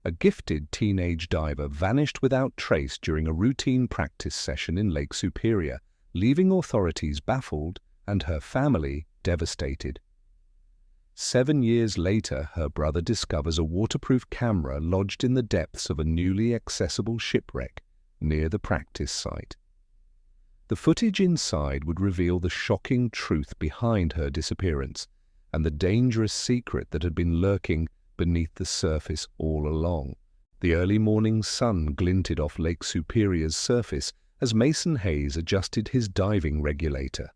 a gifted teenage diver, vanished without trace during a routine practice session in Lake Superior, leaving authorities baffled and her family devastated. 7 years later, her brother discovers a waterproof camera lodged in the depths of a newly accessible shipwreck near the practice site. The footage inside would reveal the shocking truth behind her disappearance and the dangerous secret that had been lurking beneath the surface all along. The early morning sun glinted off Lake Superior's surface as Mason Hayes adjusted his diving regulator.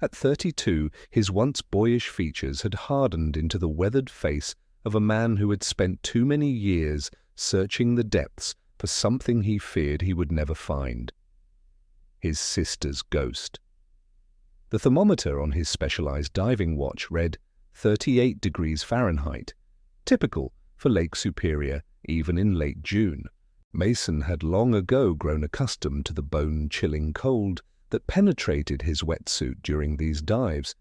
At 32, his once boyish features had hardened into the weathered face of a man who had spent too many years searching the depths for something he feared he would never find: his sister's ghost. The thermometer on his specialized diving watch read 38 degrees Fahrenheit, typical for Lake Superior even in late June. Mason had long ago grown accustomed to the bone-chilling cold that penetrated his wetsuit during these dives.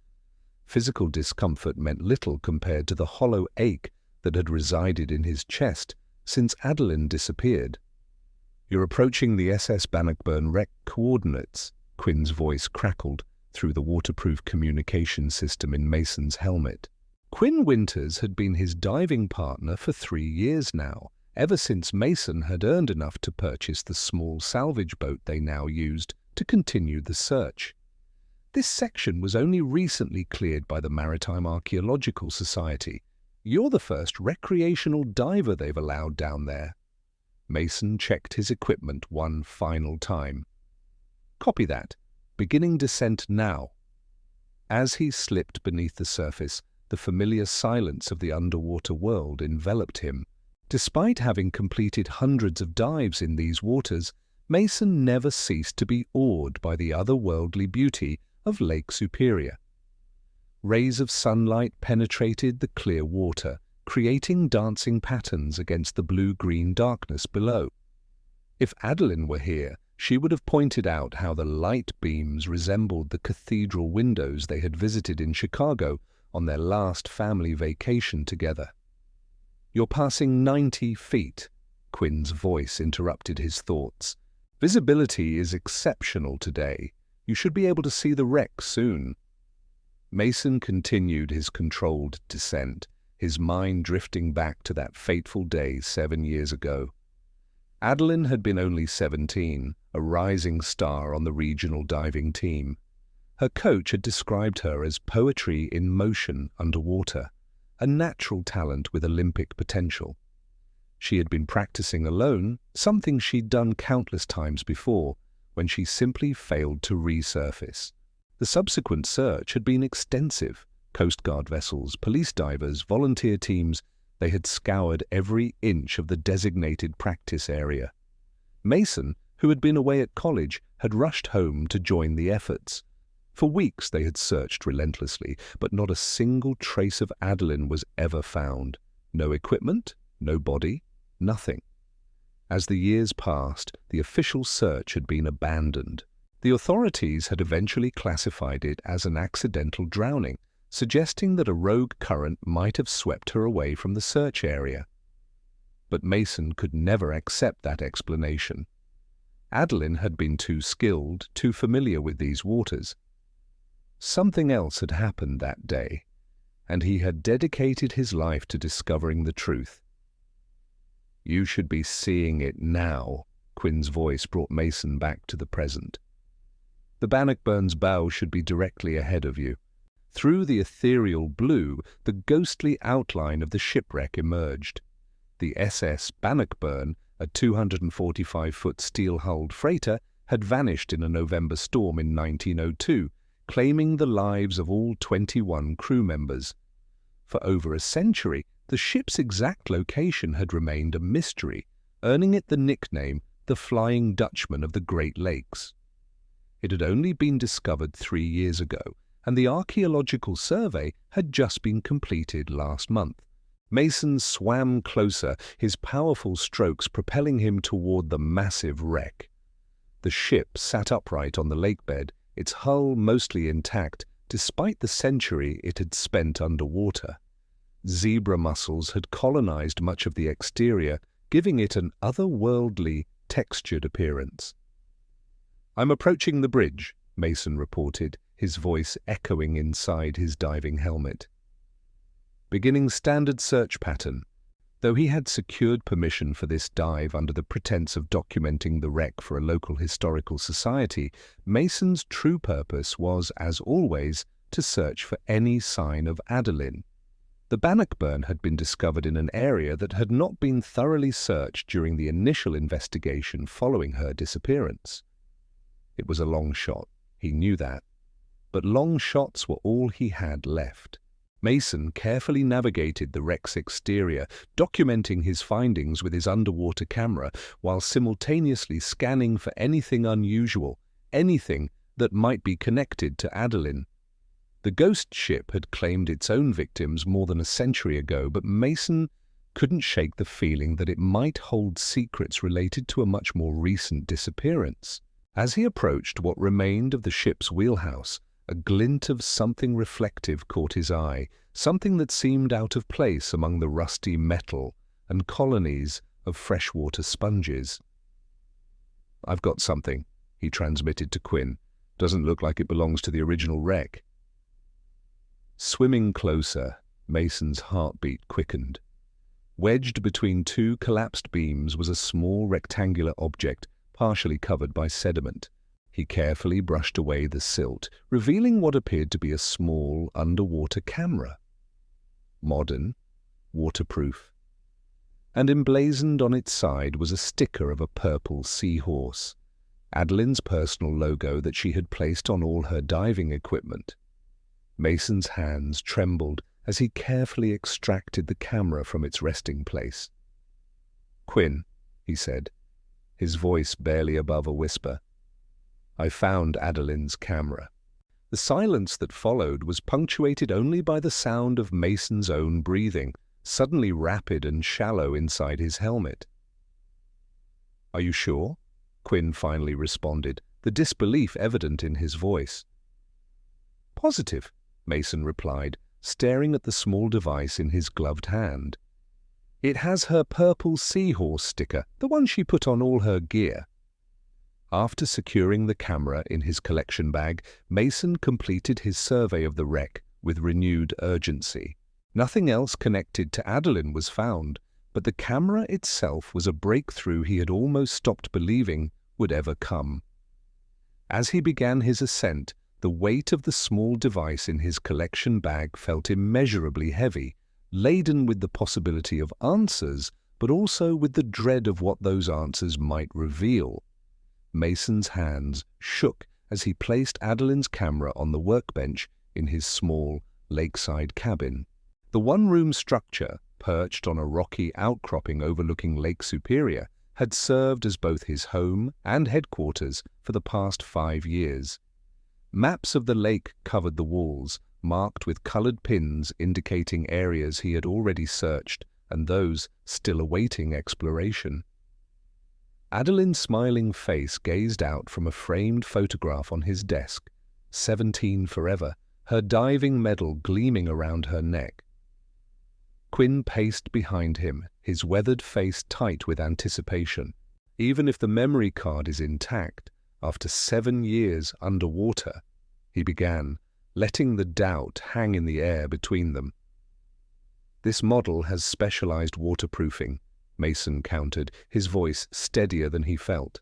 Physical discomfort meant little compared to the hollow ache that had resided in his chest since Adeline disappeared. "You're approaching the SS Bannockburn wreck coordinates," Quinn's voice crackled through the waterproof communication system in Mason's helmet. Quinn Winters had been his diving partner for 3 years now, ever since Mason had earned enough to purchase the small salvage boat they now used to continue the search. This section was only recently cleared by the Maritime Archaeological Society. "You're the first recreational diver they've allowed down there." Mason checked his equipment one final time. "Copy that. Beginning descent now." As he slipped beneath the surface, the familiar silence of the underwater world enveloped him. Despite having completed hundreds of dives in these waters, Mason never ceased to be awed by the otherworldly beauty of Lake Superior. Rays of sunlight penetrated the clear water, creating dancing patterns against the blue-green darkness below. If Adeline were here, she would have pointed out how the light beams resembled the cathedral windows they had visited in Chicago on their last family vacation together. "You're passing 90 feet, Quinn's voice interrupted his thoughts. "Visibility is exceptional today. You should be able to see the wreck soon." Mason continued his controlled descent, his mind drifting back to that fateful day 7 years ago. Adeline had been only 17, a rising star on the regional diving team. Her coach had described her as poetry in motion underwater, a natural talent with Olympic potential. She had been practicing alone, something she'd done countless times before, when she simply failed to resurface. The subsequent search had been extensive. Coast Guard vessels, police divers, volunteer teams, they had scoured every inch of the designated practice area. Mason, who had been away at college, had rushed home to join the efforts. For weeks they had searched relentlessly, but not a single trace of Adeline was ever found. No equipment, no body, nothing. As the years passed, the official search had been abandoned. The authorities had eventually classified it as an accidental drowning, suggesting that a rogue current might have swept her away from the search area. But Mason could never accept that explanation. Adeline had been too skilled, too familiar with these waters. Something else had happened that day, and he had dedicated his life to discovering the truth. "You should be seeing it now," Quinn's voice brought Mason back to the present. "The Bannockburn's bow should be directly ahead of you." Through the ethereal blue, the ghostly outline of the shipwreck emerged. The SS Bannockburn, a 245-foot steel-hulled freighter, had vanished in a November storm in 1902, claiming the lives of all 21 crew members. For over a century, the ship's exact location had remained a mystery, earning it the nickname the Flying Dutchman of the Great Lakes. It had only been discovered 3 years ago, and the archaeological survey had just been completed last month. Mason swam closer, his powerful strokes propelling him toward the massive wreck. The ship sat upright on the lakebed, its hull mostly intact despite the century it had spent underwater. Zebra mussels had colonized much of the exterior, giving it an otherworldly, textured appearance. "I'm approaching the bridge," Mason reported, his voice echoing inside his diving helmet. Beginning standard search pattern. Though he had secured permission for this dive under the pretense of documenting the wreck for a local historical society, Mason's true purpose was, as always, to search for any sign of Adeline. The Bannockburn had been discovered in an area that had not been thoroughly searched during the initial investigation following her disappearance. It was a long shot, he knew that, but long shots were all he had left. Mason carefully navigated the wreck's exterior, documenting his findings with his underwater camera while simultaneously scanning for anything unusual, anything that might be connected to Adeline. The ghost ship had claimed its own victims more than a century ago, but Mason couldn't shake the feeling that it might hold secrets related to a much more recent disappearance. As he approached what remained of the ship's wheelhouse, a glint of something reflective caught his eye, something that seemed out of place among the rusty metal and colonies of freshwater sponges. "I've got something," he transmitted to Quinn. "Doesn't look like it belongs to the original wreck." Swimming closer, Mason's heartbeat quickened. Wedged between two collapsed beams was a small rectangular object, partially covered by sediment. He carefully brushed away the silt, revealing what appeared to be a small underwater camera. Modern, waterproof. And emblazoned on its side was a sticker of a purple seahorse, Adeline's personal logo that she had placed on all her diving equipment. Mason's hands trembled as he carefully extracted the camera from its resting place. "Quinn," he said, his voice barely above a whisper, "I found Adeline's camera." The silence that followed was punctuated only by the sound of Mason's own breathing, suddenly rapid and shallow inside his helmet. "Are you sure?" Quinn finally responded, the disbelief evident in his voice. "Positive," Mason replied, staring at the small device in his gloved hand. "It has her purple seahorse sticker, the one she put on all her gear." After securing the camera in his collection bag, Mason completed his survey of the wreck with renewed urgency. Nothing else connected to Adeline was found, but the camera itself was a breakthrough he had almost stopped believing would ever come. As he began his ascent, the weight of the small device in his collection bag felt immeasurably heavy, laden with the possibility of answers, but also with the dread of what those answers might reveal. Mason's hands shook as he placed Adeline's camera on the workbench in his small lakeside cabin. The one-room structure, perched on a rocky outcropping overlooking Lake Superior, had served as both his home and headquarters for the past 5 years. Maps of the lake covered the walls, marked with colored pins indicating areas he had already searched and those still awaiting exploration. Adeline's smiling face gazed out from a framed photograph on his desk, 17 forever, her diving medal gleaming around her neck. Quinn paced behind him, his weathered face tight with anticipation. Even if the memory card is intact, after 7 years underwater, he began, letting the doubt hang in the air between them. "This model has specialized waterproofing," Mason countered, his voice steadier than he felt.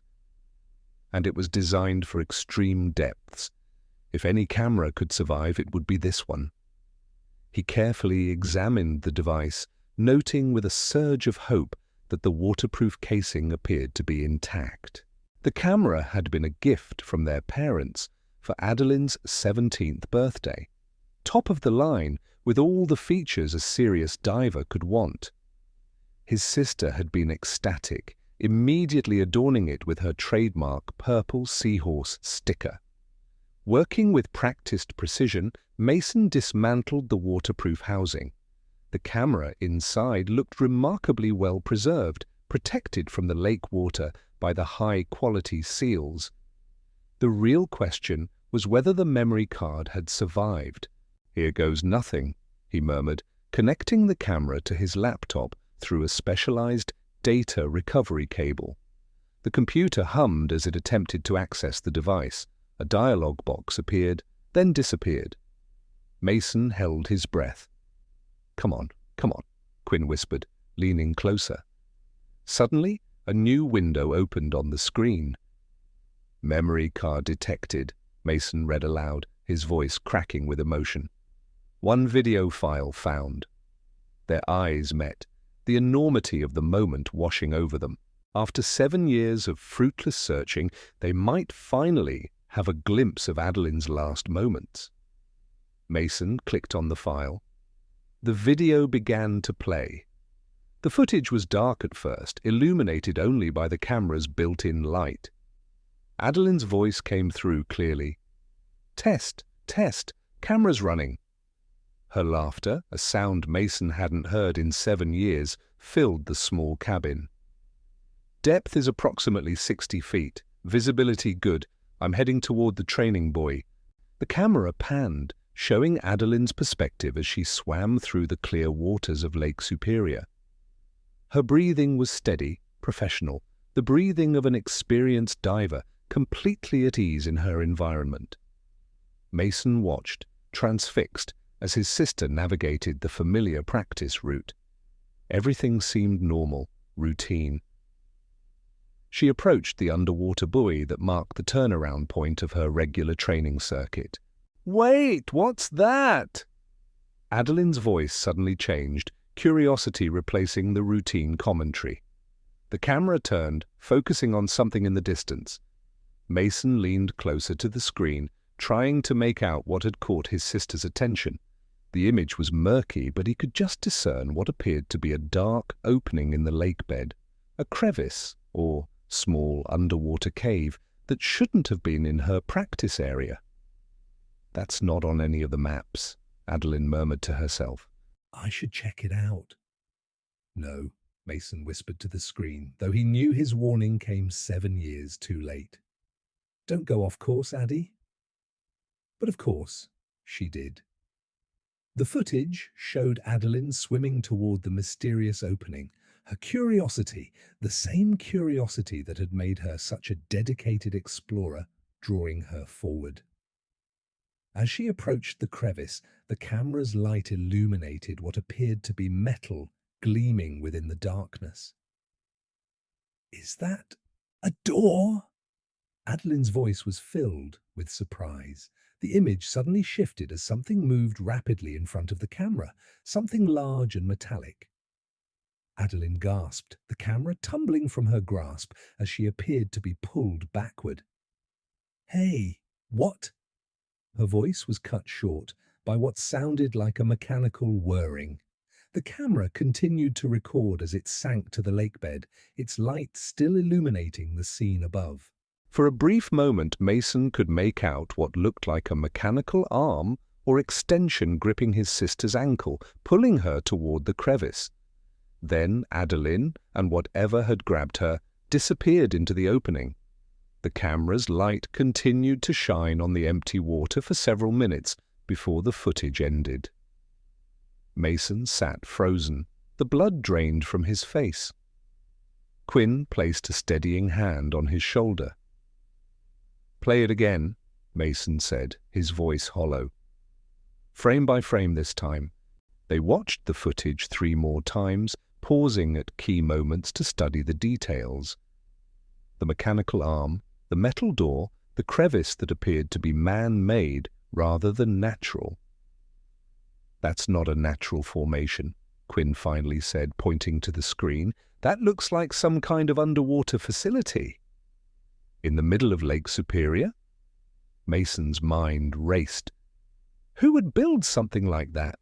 "And it was designed for extreme depths. If any camera could survive, it would be this one." He carefully examined the device, noting with a surge of hope that the waterproof casing appeared to be intact. The camera had been a gift from their parents for Adeline's 17th birthday. Top of the line, with all the features a serious diver could want. His sister had been ecstatic, immediately adorning it with her trademark purple seahorse sticker. Working with practiced precision, Mason dismantled the waterproof housing. The camera inside looked remarkably well preserved, protected from the lake water by the high-quality seals. The real question was whether the memory card had survived. "Here goes nothing," he murmured, connecting the camera to his laptop through a specialized data recovery cable. The computer hummed as it attempted to access the device. A dialog box appeared, then disappeared. Mason held his breath. Come on, Quinn whispered, leaning closer. Suddenly, a new window opened on the screen. Memory card detected, Mason read aloud, his voice cracking with emotion. One video file found. Their eyes met, the enormity of the moment washing over them. After 7 years of fruitless searching, they might finally have a glimpse of Adeline's last moments. Mason clicked on the file. The video began to play. The footage was dark at first, illuminated only by the camera's built-in light. Adeline's voice came through clearly. "Test, camera's running." Her laughter, a sound Mason hadn't heard in 7 years, filled the small cabin. "Depth is approximately 60 feet. Visibility good. I'm heading toward the training buoy." The camera panned, showing Adeline's perspective as she swam through the clear waters of Lake Superior. Her breathing was steady, professional, the breathing of an experienced diver, completely at ease in her environment. Mason watched, transfixed, as his sister navigated the familiar practice route. Everything seemed normal, routine. She approached the underwater buoy that marked the turnaround point of her regular training circuit. "Wait, what's that?" Adeline's voice suddenly changed, curiosity replacing the routine commentary. The camera turned, focusing on something in the distance. Mason leaned closer to the screen, trying to make out what had caught his sister's attention. The image was murky, but he could just discern what appeared to be a dark opening in the lake bed, a crevice, or small underwater cave, that shouldn't have been in her practice area. "That's not on any of the maps," Adeline murmured to herself. "I should check it out." "No," Mason whispered to the screen, though he knew his warning came 7 years too late. "Don't go off course, Addie." But of course, she did. The footage showed Adeline swimming toward the mysterious opening, her curiosity, the same curiosity that had made her such a dedicated explorer, drawing her forward. As she approached the crevice, the camera's light illuminated what appeared to be metal gleaming within the darkness. "Is that a door?" Adeline's voice was filled with surprise. The image suddenly shifted as something moved rapidly in front of the camera, something large and metallic. Adeline gasped, the camera tumbling from her grasp as she appeared to be pulled backward. "Hey, what?" Her voice was cut short by what sounded like a mechanical whirring. The camera continued to record as it sank to the lakebed, its light still illuminating the scene above. For a brief moment, Mason could make out what looked like a mechanical arm or extension gripping his sister's ankle, pulling her toward the crevice. Then Adeline, and whatever had grabbed her, disappeared into the opening. The camera's light continued to shine on the empty water for several minutes before the footage ended. Mason sat frozen, the blood drained from his face. Quinn placed a steadying hand on his shoulder. "Play it again," Mason said, his voice hollow. Frame by frame this time. They watched the footage 3 more times, pausing at key moments to study the details. The mechanical arm, the metal door, the crevice that appeared to be man-made rather than natural. "That's not a natural formation," Quinn finally said, pointing to the screen. "That looks like some kind of underwater facility." "In the middle of Lake Superior?" Mason's mind raced. Who would build something like that?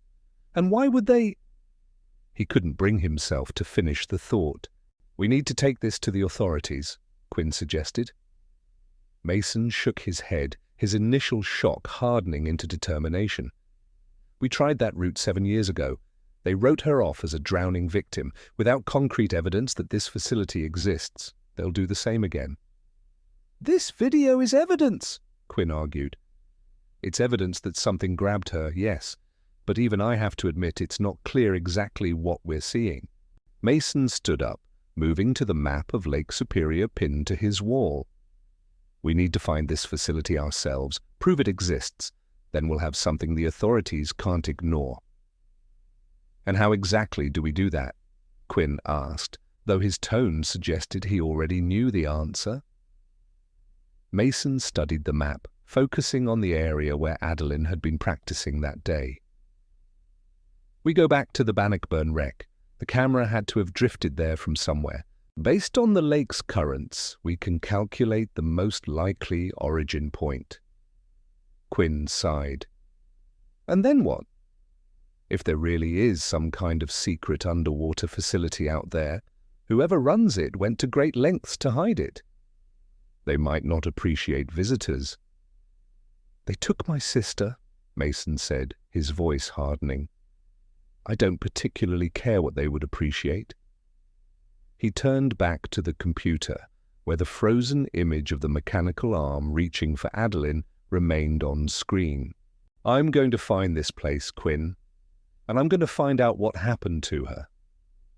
And why would they? He couldn't bring himself to finish the thought. "We need to take this to the authorities," Quinn suggested. Mason shook his head, his initial shock hardening into determination. "We tried that route 7 years ago. They wrote her off as a drowning victim, without concrete evidence that this facility exists. They'll do the same again." "This video is evidence," Quinn argued. "It's evidence that something grabbed her, yes, but even I have to admit it's not clear exactly what we're seeing. Mason stood up, moving to the map of Lake Superior pinned to his wall. We need to find this facility ourselves, prove it exists, then we'll have something the authorities can't ignore. And how exactly do we do that? Quinn asked, though his tone suggested he already knew the answer. Mason studied the map, focusing on the area where Adeline had been practicing that day. We go back to the Bannockburn wreck. The camera had to have drifted there from somewhere. Based on the lake's currents, we can calculate the most likely origin point. Quinn sighed. And then what? If there really is some kind of secret underwater facility out there, whoever runs it went to great lengths to hide it. They might not appreciate visitors. They took my sister, Mason said, his voice hardening. I don't particularly care what they would appreciate. He turned back to the computer, where the frozen image of the mechanical arm reaching for Adeline remained on screen. I'm going to find this place, Quinn, and I'm going to find out what happened to her,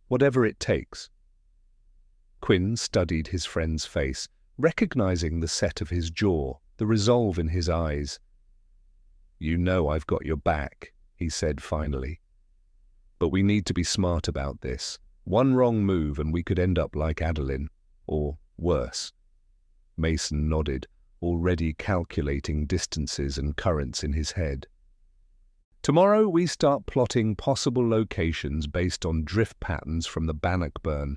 whatever it takes. Quinn studied his friend's face, recognizing the set of his jaw, the resolve in his eyes. You know I've got your back, he said finally. But we need to be smart about this. One wrong move and we could end up like Adeline, or worse. Mason nodded, already calculating distances and currents in his head. Tomorrow we start plotting possible locations based on drift patterns from the Bannockburn.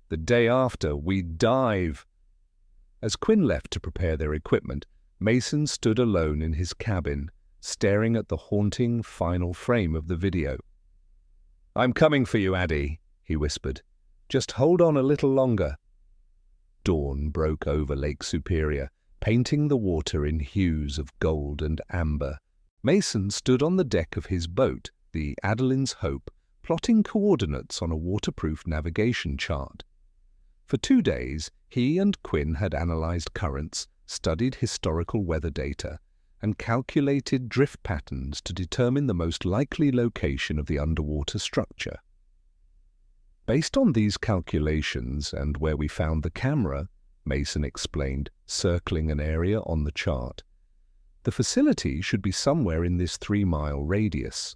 The day after, we dive. As Quinn left to prepare their equipment, Mason stood alone in his cabin, staring at the haunting final frame of the video. I'm coming for you, Addie, he whispered. Just hold on a little longer. Dawn broke over Lake Superior, painting the water in hues of gold and amber. Mason stood on the deck of his boat, the Adeline's Hope, plotting coordinates on a waterproof navigation chart. For 2 days, he and Quinn had analyzed currents, studied historical weather data, and calculated drift patterns to determine the most likely location of the underwater structure. Based on these calculations and where we found the camera, Mason explained, circling an area on the chart, the facility should be somewhere in this 3-mile radius.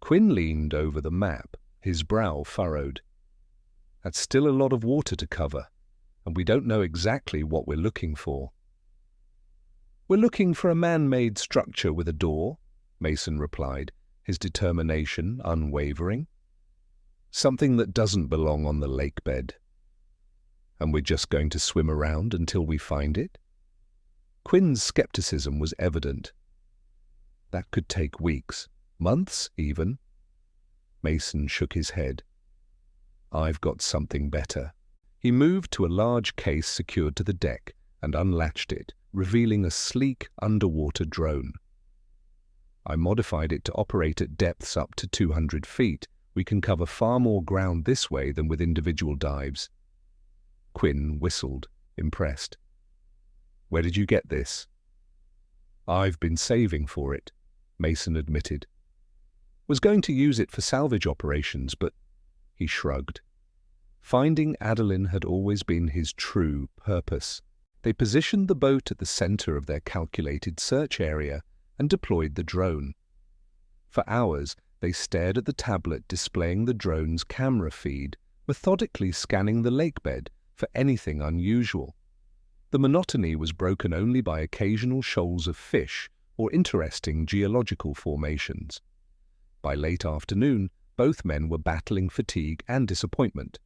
Quinn leaned over the map, his brow furrowed. That's still a lot of water to cover, and we don't know exactly what we're looking for. We're looking for a man-made structure with a door, Mason replied, his determination unwavering. Something that doesn't belong on the lake bed. And we're just going to swim around until we find it? Quinn's skepticism was evident. That could take weeks, months even. Mason shook his head. I've got something better. He moved to a large case secured to the deck and unlatched it, revealing a sleek underwater drone. I modified it to operate at depths up to 200 feet. We can cover far more ground this way than with individual dives. Quinn whistled, impressed. Where did you get this? I've been saving for it, Mason admitted. Was going to use it for salvage operations, but he shrugged. Finding Adeline had always been his true purpose. They positioned the boat at the center of their calculated search area and deployed the drone. For hours, they stared at the tablet displaying the drone's camera feed, methodically scanning the lakebed for anything unusual. The monotony was broken only by occasional shoals of fish or interesting geological formations. By late afternoon, both men were battling fatigue and disappointment.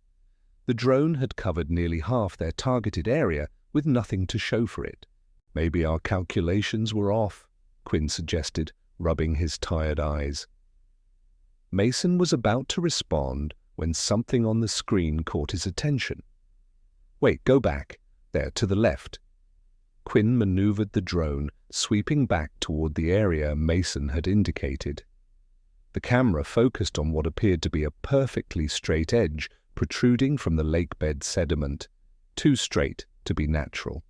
The drone had covered nearly half their targeted area with nothing to show for it. Maybe our calculations were off, Quinn suggested, rubbing his tired eyes. Mason was about to respond when something on the screen caught his attention. Wait, go back. There, to the left. Quinn maneuvered the drone, sweeping back toward the area Mason had indicated. The camera focused on what appeared to be a perfectly straight edge protruding from the lakebed sediment, too straight to be natural.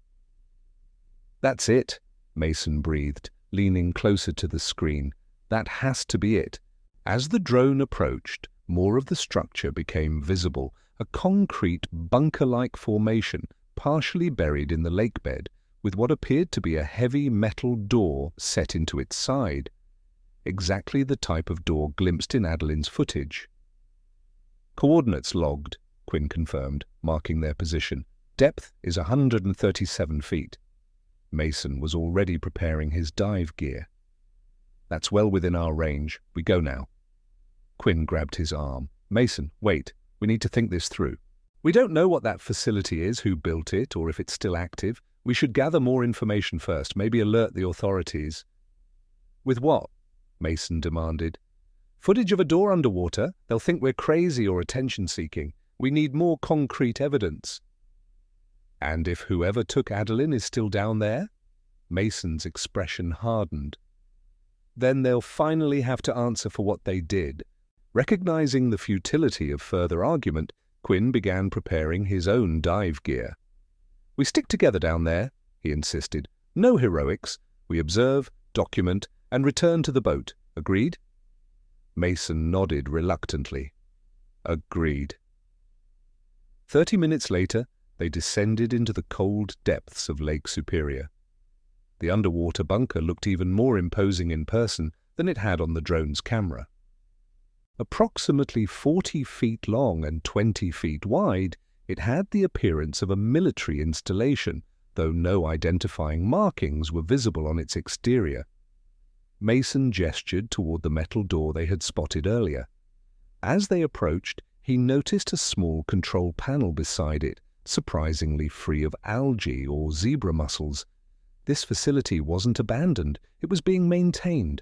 That's it, Mason breathed, leaning closer to the screen. That has to be it. As the drone approached, more of the structure became visible, a concrete bunker-like formation partially buried in the lakebed, with what appeared to be a heavy metal door set into its side. Exactly the type of door glimpsed in Adeline's footage. "Coordinates logged," Quinn confirmed, marking their position. "Depth is 137 feet. Mason was already preparing his dive gear. "That's well within our range. We go now." Quinn grabbed his arm. "Mason, wait. We need to think this through. We don't know what that facility is, who built it, or if it's still active. We should gather more information first, maybe alert the authorities." "With what?" Mason demanded. "Footage of a door underwater. They'll think we're crazy or attention-seeking. We need more concrete evidence." "And if whoever took Adeline is still down there?" Mason's expression hardened. "Then they'll finally have to answer for what they did." Recognizing the futility of further argument, Quinn began preparing his own dive gear. "We stick together down there," he insisted. "No heroics. We observe, document, and return to the boat. Agreed?" Mason nodded reluctantly. "Agreed." 30 minutes later, they descended into the cold depths of Lake Superior. The underwater bunker looked even more imposing in person than it had on the drone's camera. Approximately 40 feet long and 20 feet wide, it had the appearance of a military installation, though no identifying markings were visible on its exterior. Mason gestured toward the metal door they had spotted earlier. As they approached, he noticed a small control panel beside it, surprisingly free of algae or zebra mussels. This facility wasn't abandoned, it was being maintained.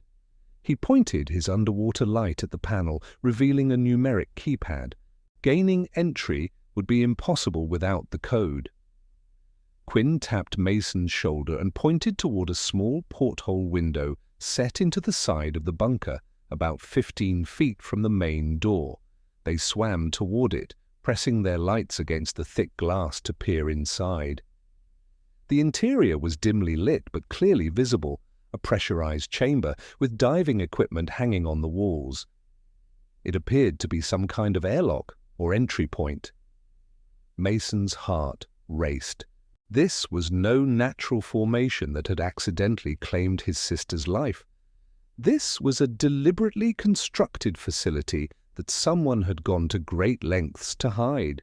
He pointed his underwater light at the panel, revealing a numeric keypad. Gaining entry would be impossible without the code. Quinn tapped Mason's shoulder and pointed toward a small porthole window set into the side of the bunker, about 15 feet from the main door. They swam toward it, pressing their lights against the thick glass to peer inside. The interior was dimly lit but clearly visible, a pressurized chamber with diving equipment hanging on the walls. It appeared to be some kind of airlock or entry point. Mason's heart raced. This was no natural formation that had accidentally claimed his sister's life. This was a deliberately constructed facility that someone had gone to great lengths to hide.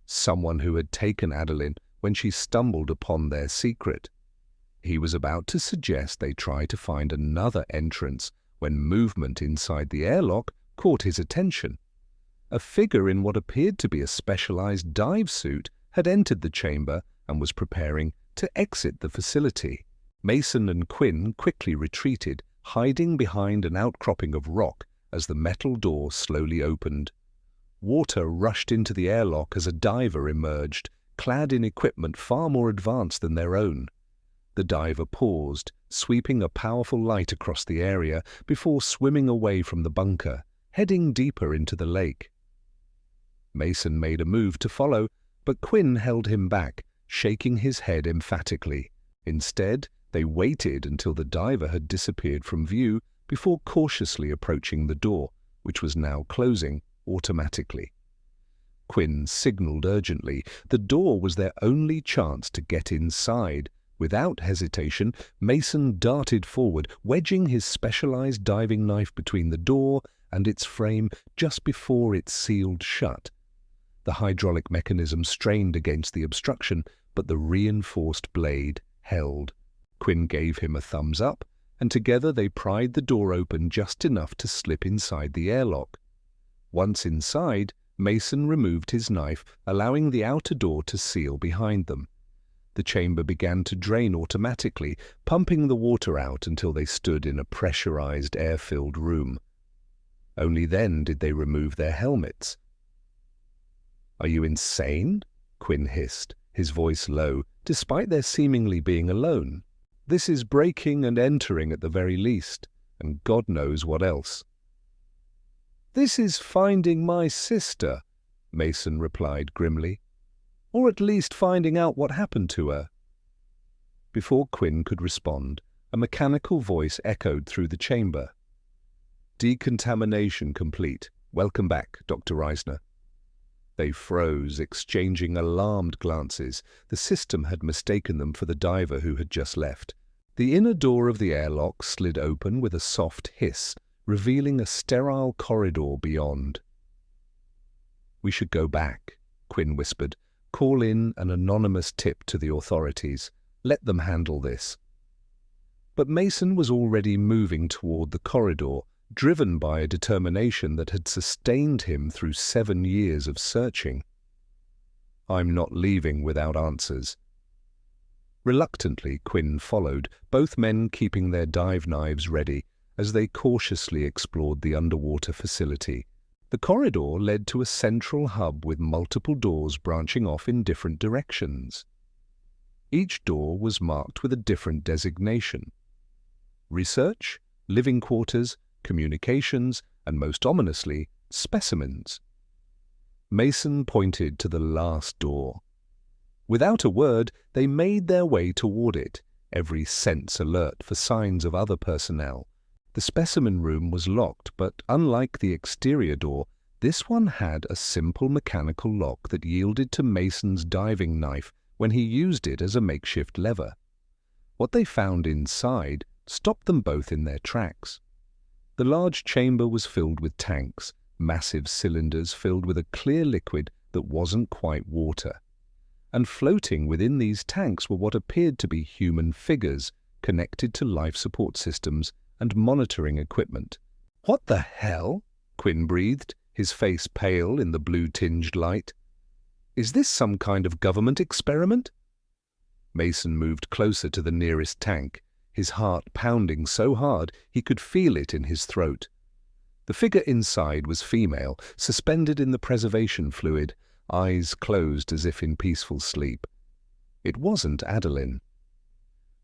Someone who had taken Adeline when she stumbled upon their secret. He was about to suggest they try to find another entrance when movement inside the airlock caught his attention. A figure in what appeared to be a specialized dive suit had entered the chamber and was preparing to exit the facility. Mason and Quinn quickly retreated, hiding behind an outcropping of rock as the metal door slowly opened. Water rushed into the airlock as a diver emerged, clad in equipment far more advanced than their own. The diver paused, sweeping a powerful light across the area before swimming away from the bunker, heading deeper into the lake. Mason made a move to follow, but Quinn held him back, shaking his head emphatically. Instead, they waited until the diver had disappeared from view before cautiously approaching the door, which was now closing automatically. Quinn signaled urgently. The door was their only chance to get inside. Without hesitation, Mason darted forward, wedging his specialized diving knife between the door and its frame just before it sealed shut. The hydraulic mechanism strained against the obstruction, but the reinforced blade held. Quinn gave him a thumbs up, and together they pried the door open just enough to slip inside the airlock. Once inside, Mason removed his knife, allowing the outer door to seal behind them. The chamber began to drain automatically, pumping the water out until they stood in a pressurized, air-filled room. Only then did they remove their helmets. "Are you insane?" Quinn hissed, his voice low, despite their seemingly being alone. "This is breaking and entering at the very least, and God knows what else." "This is finding my sister," Mason replied grimly. "Or at least finding out what happened to her." Before Quinn could respond, a mechanical voice echoed through the chamber. Decontamination complete. Welcome back, Dr. Reisner. They froze, exchanging alarmed glances. The system had mistaken them for the diver who had just left. The inner door of the airlock slid open with a soft hiss, revealing a sterile corridor beyond. "We should go back," Quinn whispered. "Call in an anonymous tip to the authorities. Let them handle this." But Mason was already moving toward the corridor, driven by a determination that had sustained him through 7 years of searching. "I'm not leaving without answers." Reluctantly, Quinn followed, both men keeping their dive knives ready as they cautiously explored the underwater facility. The corridor led to a central hub with multiple doors branching off in different directions. Each door was marked with a different designation: research, living quarters, communications, and most ominously, specimens. Mason pointed to the last door. Without a word, they made their way toward it, every sense alert for signs of other personnel. The specimen room was locked, but unlike the exterior door, this one had a simple mechanical lock that yielded to Mason's diving knife when he used it as a makeshift lever. What they found inside stopped them both in their tracks. The large chamber was filled with tanks, massive cylinders filled with a clear liquid that wasn't quite water. And floating within these tanks were what appeared to be human figures connected to life support systems and monitoring equipment. "What the hell?" Quinn breathed, his face pale in the blue-tinged light. "Is this some kind of government experiment?" Mason moved closer to the nearest tank, his heart pounding so hard he could feel it in his throat. The figure inside was female, suspended in the preservation fluid, eyes closed as if in peaceful sleep. It wasn't Adeline.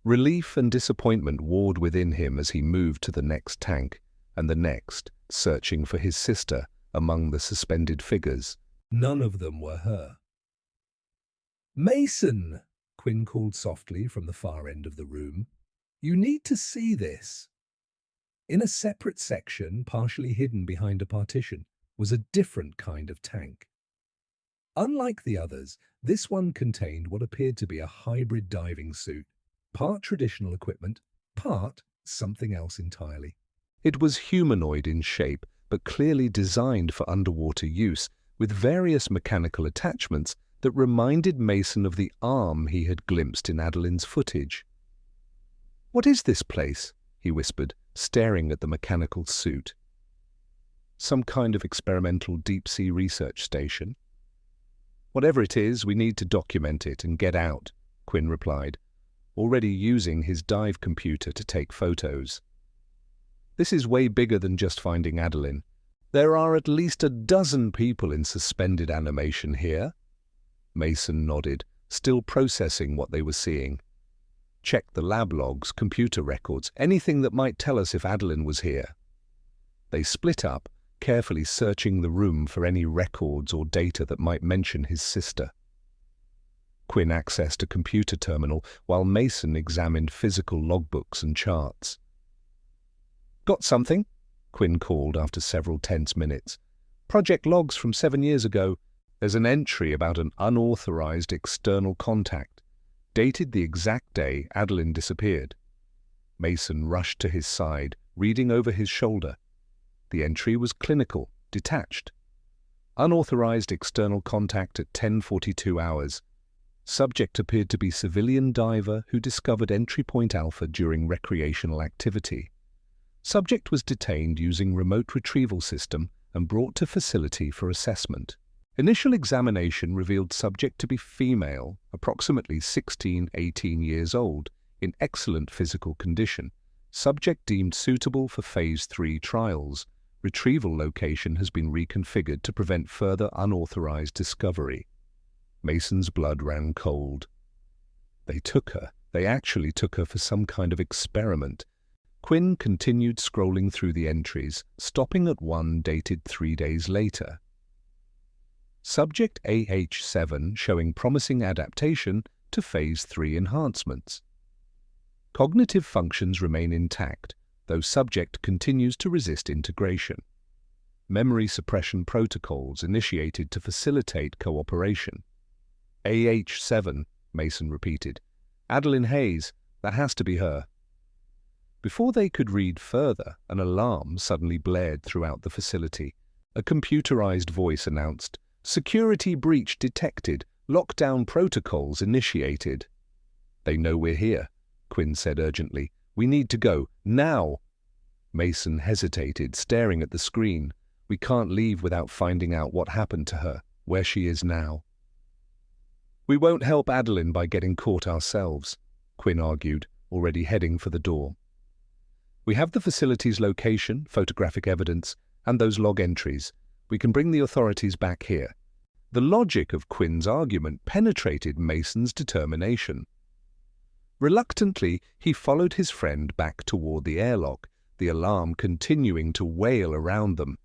Relief and disappointment warred within him as he moved to the next tank and the next, searching for his sister among the suspended figures. None of them were her. "Mason!" Quinn called softly from the far end of the room. "You need to see this." In a separate section, partially hidden behind a partition, was a different kind of tank. Unlike the others, this one contained what appeared to be a hybrid diving suit, part traditional equipment, part something else entirely. It was humanoid in shape, but clearly designed for underwater use, with various mechanical attachments that reminded Mason of the arm he had glimpsed in Adeline's footage. "What is this place?" he whispered, staring at the mechanical suit. "Some kind of experimental deep-sea research station." "Whatever it is, we need to document it and get out," Quinn replied, already using his dive computer to take photos. "This is way bigger than just finding Adeline. There are at least a dozen people in suspended animation here." Mason nodded, still processing what they were seeing. "Check the lab logs, computer records, anything that might tell us if Adeline was here." They split up, carefully searching the room for any records or data that might mention his sister. Quinn accessed a computer terminal while Mason examined physical logbooks and charts. "Got something?" Quinn called after several tense minutes. "Project logs from 7 years ago. There's an entry about an unauthorized external contact, dated the exact day Adeline disappeared." Mason rushed to his side, reading over his shoulder. The entry was clinical, detached. Unauthorized external contact at 10:42 hours. Subject appeared to be civilian diver who discovered entry point Alpha during recreational activity. Subject was detained using remote retrieval system and brought to facility for assessment. Initial examination revealed subject to be female, approximately 16-18 years old, in excellent physical condition. Subject deemed suitable for Phase 3 trials. Retrieval location has been reconfigured to prevent further unauthorized discovery. Mason's blood ran cold. They took her. They actually took her for some kind of experiment. Quinn continued scrolling through the entries, stopping at one dated 3 days later. Subject AH7 showing promising adaptation to Phase 3 enhancements. Cognitive functions remain intact. though subject continues to resist integration. Memory suppression protocols initiated to facilitate cooperation. AH-7, Mason repeated. Adeline Hayes, that has to be her. Before they could read further, an alarm suddenly blared throughout the facility. A computerized voice announced, "Security breach detected. Lockdown protocols initiated." "They know we're here," Quinn said urgently. "We need to go, now." Mason hesitated, staring at the screen. "We can't leave without finding out what happened to her, where she is now." "We won't help Adeline by getting caught ourselves," Quinn argued, already heading for the door. "We have the facility's location, photographic evidence, and those log entries. We can bring the authorities back here." The logic of Quinn's argument penetrated Mason's determination. Reluctantly, he followed his friend back toward the airlock, the alarm continuing to wail around them.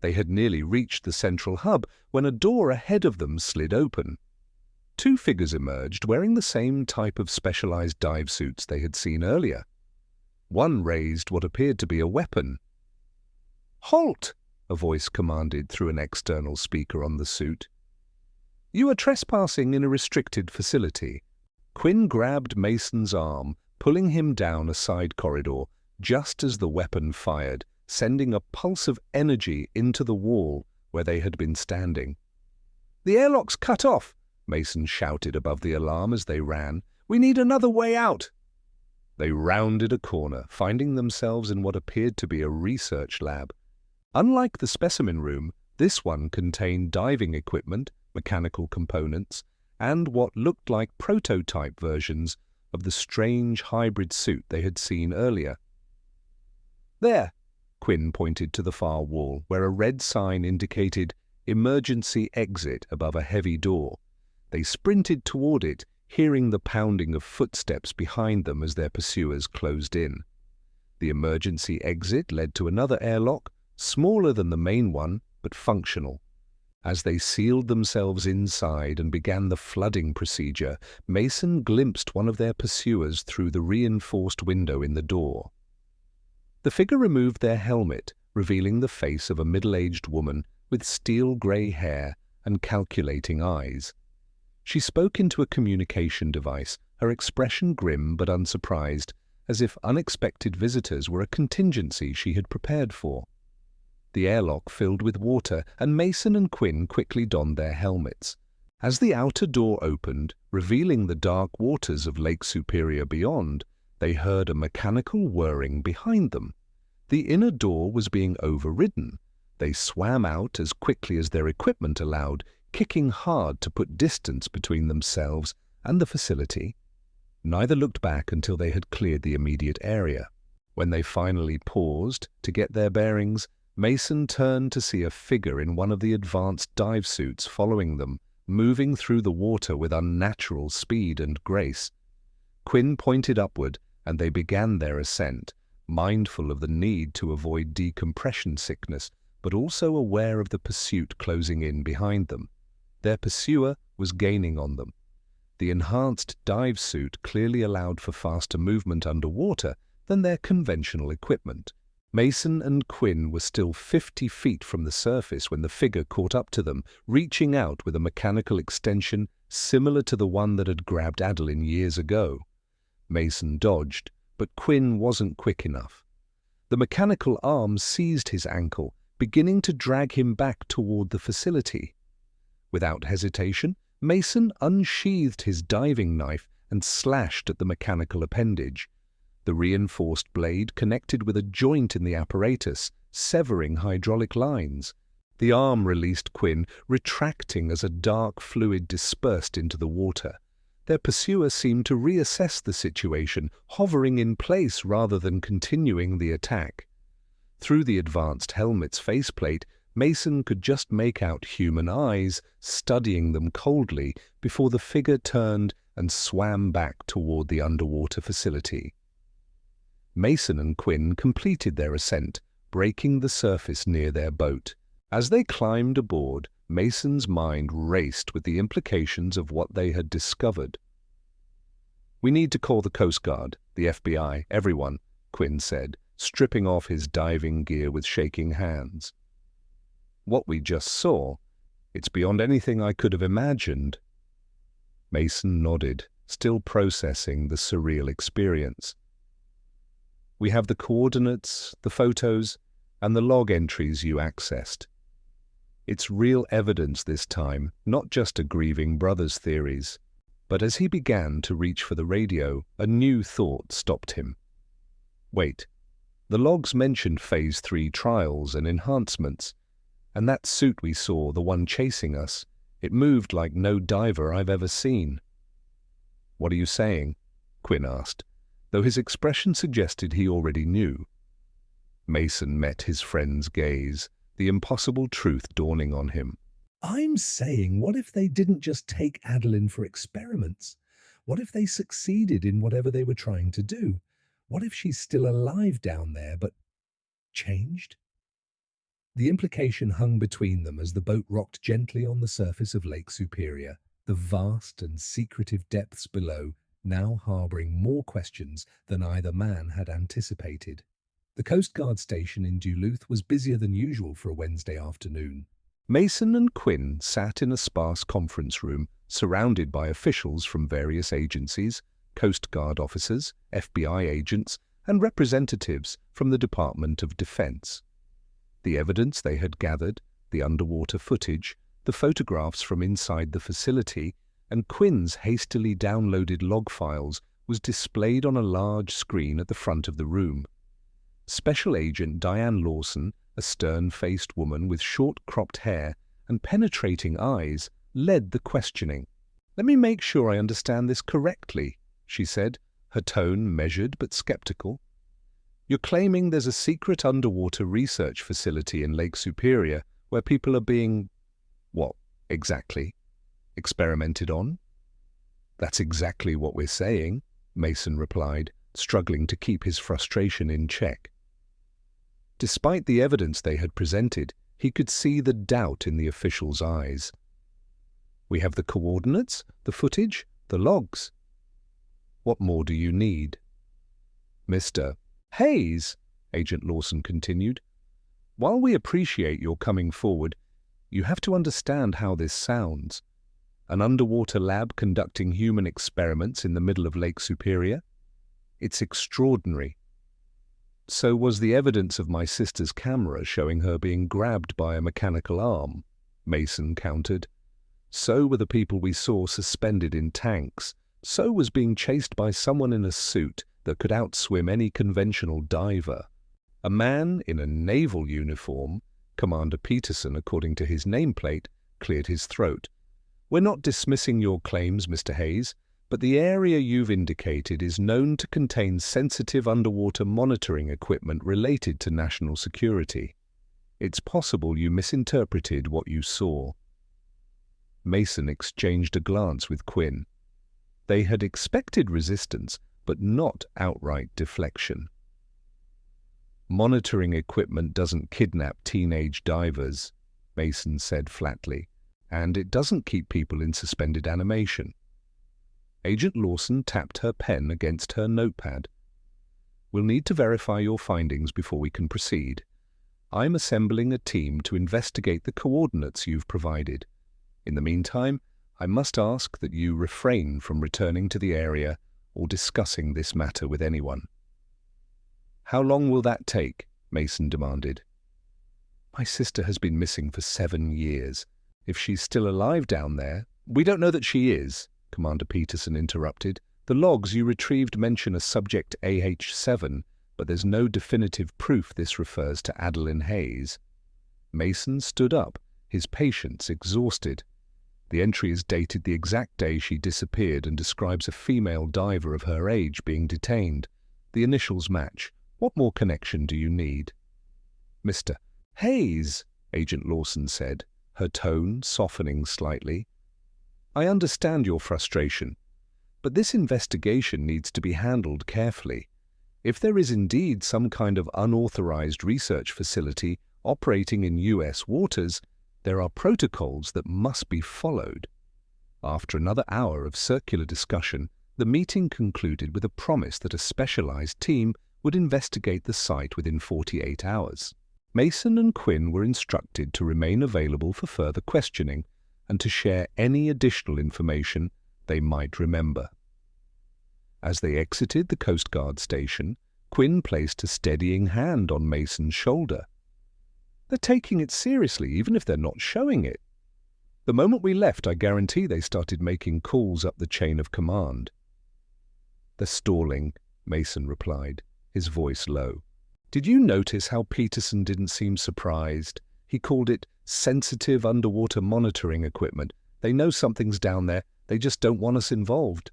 They had nearly reached the central hub when a door ahead of them slid open. Two figures emerged wearing the same type of specialized dive suits they had seen earlier. One raised what appeared to be a weapon. "Halt!" a voice commanded through an external speaker on the suit. "You are trespassing in a restricted facility." Quinn grabbed Mason's arm, pulling him down a side corridor just as the weapon fired, sending a pulse of energy into the wall where they had been standing. "The airlock's cut off!" Mason shouted above the alarm as they ran. "We need another way out!" They rounded a corner, finding themselves in what appeared to be a research lab. Unlike the specimen room, this one contained diving equipment, mechanical components, and what looked like prototype versions of the strange hybrid suit they had seen earlier. "There!" Quinn pointed to the far wall, where a red sign indicated "Emergency Exit" above a heavy door. They sprinted toward it, hearing the pounding of footsteps behind them as their pursuers closed in. The emergency exit led to another airlock, smaller than the main one, but functional. As they sealed themselves inside and began the flooding procedure, Mason glimpsed one of their pursuers through the reinforced window in the door. The figure removed their helmet, revealing the face of a middle-aged woman with steel-gray hair and calculating eyes. She spoke into a communication device, her expression grim but unsurprised, as if unexpected visitors were a contingency she had prepared for. The airlock filled with water, and Mason and Quinn quickly donned their helmets. As the outer door opened, revealing the dark waters of Lake Superior beyond, they heard a mechanical whirring behind them. The inner door was being overridden. They swam out as quickly as their equipment allowed, kicking hard to put distance between themselves and the facility. Neither looked back until they had cleared the immediate area. When they finally paused to get their bearings, Mason turned to see a figure in one of the advanced dive suits following them, moving through the water with unnatural speed and grace. Quinn pointed upward, and they began their ascent, mindful of the need to avoid decompression sickness, but also aware of the pursuit closing in behind them. Their pursuer was gaining on them. The enhanced dive suit clearly allowed for faster movement underwater than their conventional equipment. Mason and Quinn were still 50 feet from the surface when the figure caught up to them, reaching out with a mechanical extension similar to the one that had grabbed Adeline years ago. Mason dodged, but Quinn wasn't quick enough. The mechanical arm seized his ankle, beginning to drag him back toward the facility. Without hesitation, Mason unsheathed his diving knife and slashed at the mechanical appendage. The reinforced blade connected with a joint in the apparatus, severing hydraulic lines. The arm released Quinn, retracting as a dark fluid dispersed into the water. Their pursuer seemed to reassess the situation, hovering in place rather than continuing the attack. Through the advanced helmet's faceplate, Mason could just make out human eyes, studying them coldly before the figure turned and swam back toward the underwater facility. Mason and Quinn completed their ascent, breaking the surface near their boat. As they climbed aboard, Mason's mind raced with the implications of what they had discovered. "We need to call the Coast Guard, the FBI, everyone," Quinn said, stripping off his diving gear with shaking hands. "What we just saw, it's beyond anything I could have imagined." Mason nodded, still processing the surreal experience. "We have the coordinates, the photos, and the log entries you accessed. It's real evidence this time, not just a grieving brother's theories." But as he began to reach for the radio, a new thought stopped him. "Wait, the logs mentioned Phase 3 trials and enhancements, and that suit we saw, the one chasing us, it moved like no diver I've ever seen." "What are you saying?" Quinn asked, though his expression suggested he already knew. Mason met his friend's gaze, the impossible truth dawning on him. "I'm saying, what if they didn't just take Adeline for experiments? What if they succeeded in whatever they were trying to do? What if she's still alive down there, but changed?" The implication hung between them as the boat rocked gently on the surface of Lake Superior, the vast and secretive depths below now harboring more questions than either man had anticipated. The Coast Guard station in Duluth was busier than usual for a Wednesday afternoon. Mason and Quinn sat in a sparse conference room, surrounded by officials from various agencies, Coast Guard officers, FBI agents, and representatives from the Department of Defense. The evidence they had gathered, the underwater footage, the photographs from inside the facility, and Quinn's hastily downloaded log files was displayed on a large screen at the front of the room. Special Agent Diane Lawson, a stern-faced woman with short cropped hair and penetrating eyes, led the questioning. "Let me make sure I understand this correctly," she said, her tone measured but skeptical. "You're claiming there's a secret underwater research facility in Lake Superior where people are being, what, exactly, experimented on?" "That's exactly what we're saying," Mason replied, struggling to keep his frustration in check. Despite the evidence they had presented, he could see the doubt in the official's eyes. "We have the coordinates, the footage, the logs. What more do you need?" "Mr. Hayes," Agent Lawson continued, "while we appreciate your coming forward, you have to understand how this sounds. An underwater lab conducting human experiments in the middle of Lake Superior? It's extraordinary. So was the evidence of my sister's camera showing her being grabbed by a mechanical arm," Mason countered. "So were the people we saw suspended in tanks. So was being chased by someone in a suit that could outswim any conventional diver. A man in a naval uniform," Commander Peterson, according to his nameplate, cleared his throat. "We're not dismissing your claims, Mr. Hayes, but the area you've indicated is known to contain sensitive underwater monitoring equipment related to national security. It's possible you misinterpreted what you saw." Mason exchanged a glance with Quinn. They had expected resistance, but not outright deflection. "Monitoring equipment doesn't kidnap teenage divers," Mason said flatly, "and it doesn't keep people in suspended animation." Agent Lawson tapped her pen against her notepad. "We'll need to verify your findings before we can proceed. I'm assembling a team to investigate the coordinates you've provided. In the meantime, I must ask that you refrain from returning to the area or discussing this matter with anyone." "How long will that take?" Mason demanded. "My sister has been missing for 7 years. If she's still alive down there—" "We don't know that she is," Commander Peterson interrupted. "The logs you retrieved mention a subject AH-7, but there's no definitive proof this refers to Adeline Hayes." Mason stood up, his patience exhausted. The entry is dated the exact day she disappeared and describes a female diver of her age being detained. The initials match. What more connection do you need?" "Mr. Hayes," Agent Lawson said, her tone softening slightly, "I understand your frustration, but this investigation needs to be handled carefully. If there is indeed some kind of unauthorized research facility operating in U.S. waters, there are protocols that must be followed." After another hour of circular discussion, the meeting concluded with a promise that a specialized team would investigate the site within 48 hours. Mason and Quinn were instructed to remain available for further questioning and to share any additional information they might remember. As they exited the Coast Guard station, Quinn placed a steadying hand on Mason's shoulder. "They're taking it seriously, even if they're not showing it. The moment we left, I guarantee they started making calls up the chain of command." "They're stalling," Mason replied, his voice low. "Did you notice how Peterson didn't seem surprised? He called it sensitive underwater monitoring equipment. They know something's down there, they just don't want us involved."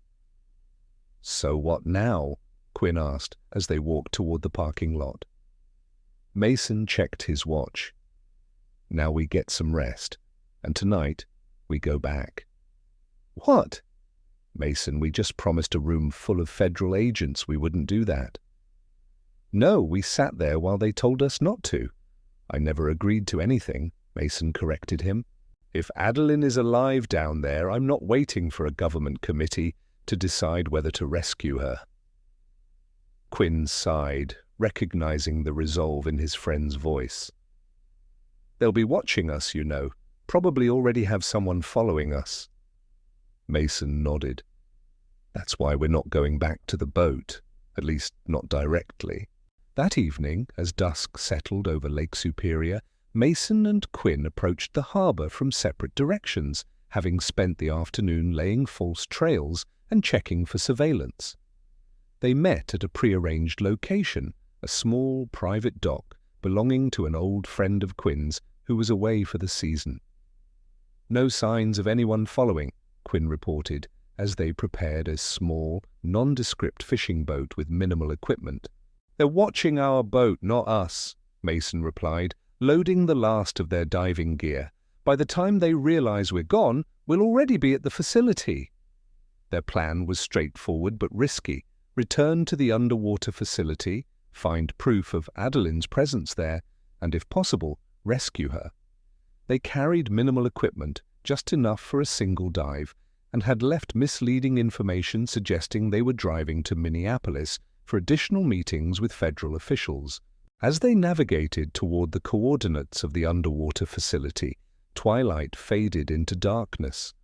"So what now?" Quinn asked as they walked toward the parking lot. Mason checked his watch. "Now we get some rest, and tonight we go back." "What?" "Mason, we just promised a room full of federal agents we wouldn't do that." "No, we sat there while they told us not to." "I never agreed to anything," Mason corrected him. "If Adeline is alive down there, I'm not waiting for a government committee to decide whether to rescue her." Quinn sighed, recognizing the resolve in his friend's voice. "They'll be watching us, you know. Probably already have someone following us." Mason nodded. "That's why we're not going back to the boat, at least not directly." That evening, as dusk settled over Lake Superior, Mason and Quinn approached the harbor from separate directions, having spent the afternoon laying false trails and checking for surveillance. They met at a prearranged location, a small private dock belonging to an old friend of Quinn's who was away for the season. "No signs of anyone following," Quinn reported, as they prepared a small, nondescript fishing boat with minimal equipment. "They're watching our boat, not us," Mason replied, loading the last of their diving gear. "By the time they realize we're gone, we'll already be at the facility." Their plan was straightforward but risky. Return to the underwater facility, find proof of Adeline's presence there, and if possible, rescue her. They carried minimal equipment, just enough for a single dive, and had left misleading information suggesting they were driving to Minneapolis for additional meetings with federal officials. As they navigated toward the coordinates of the underwater facility, twilight faded into darkness.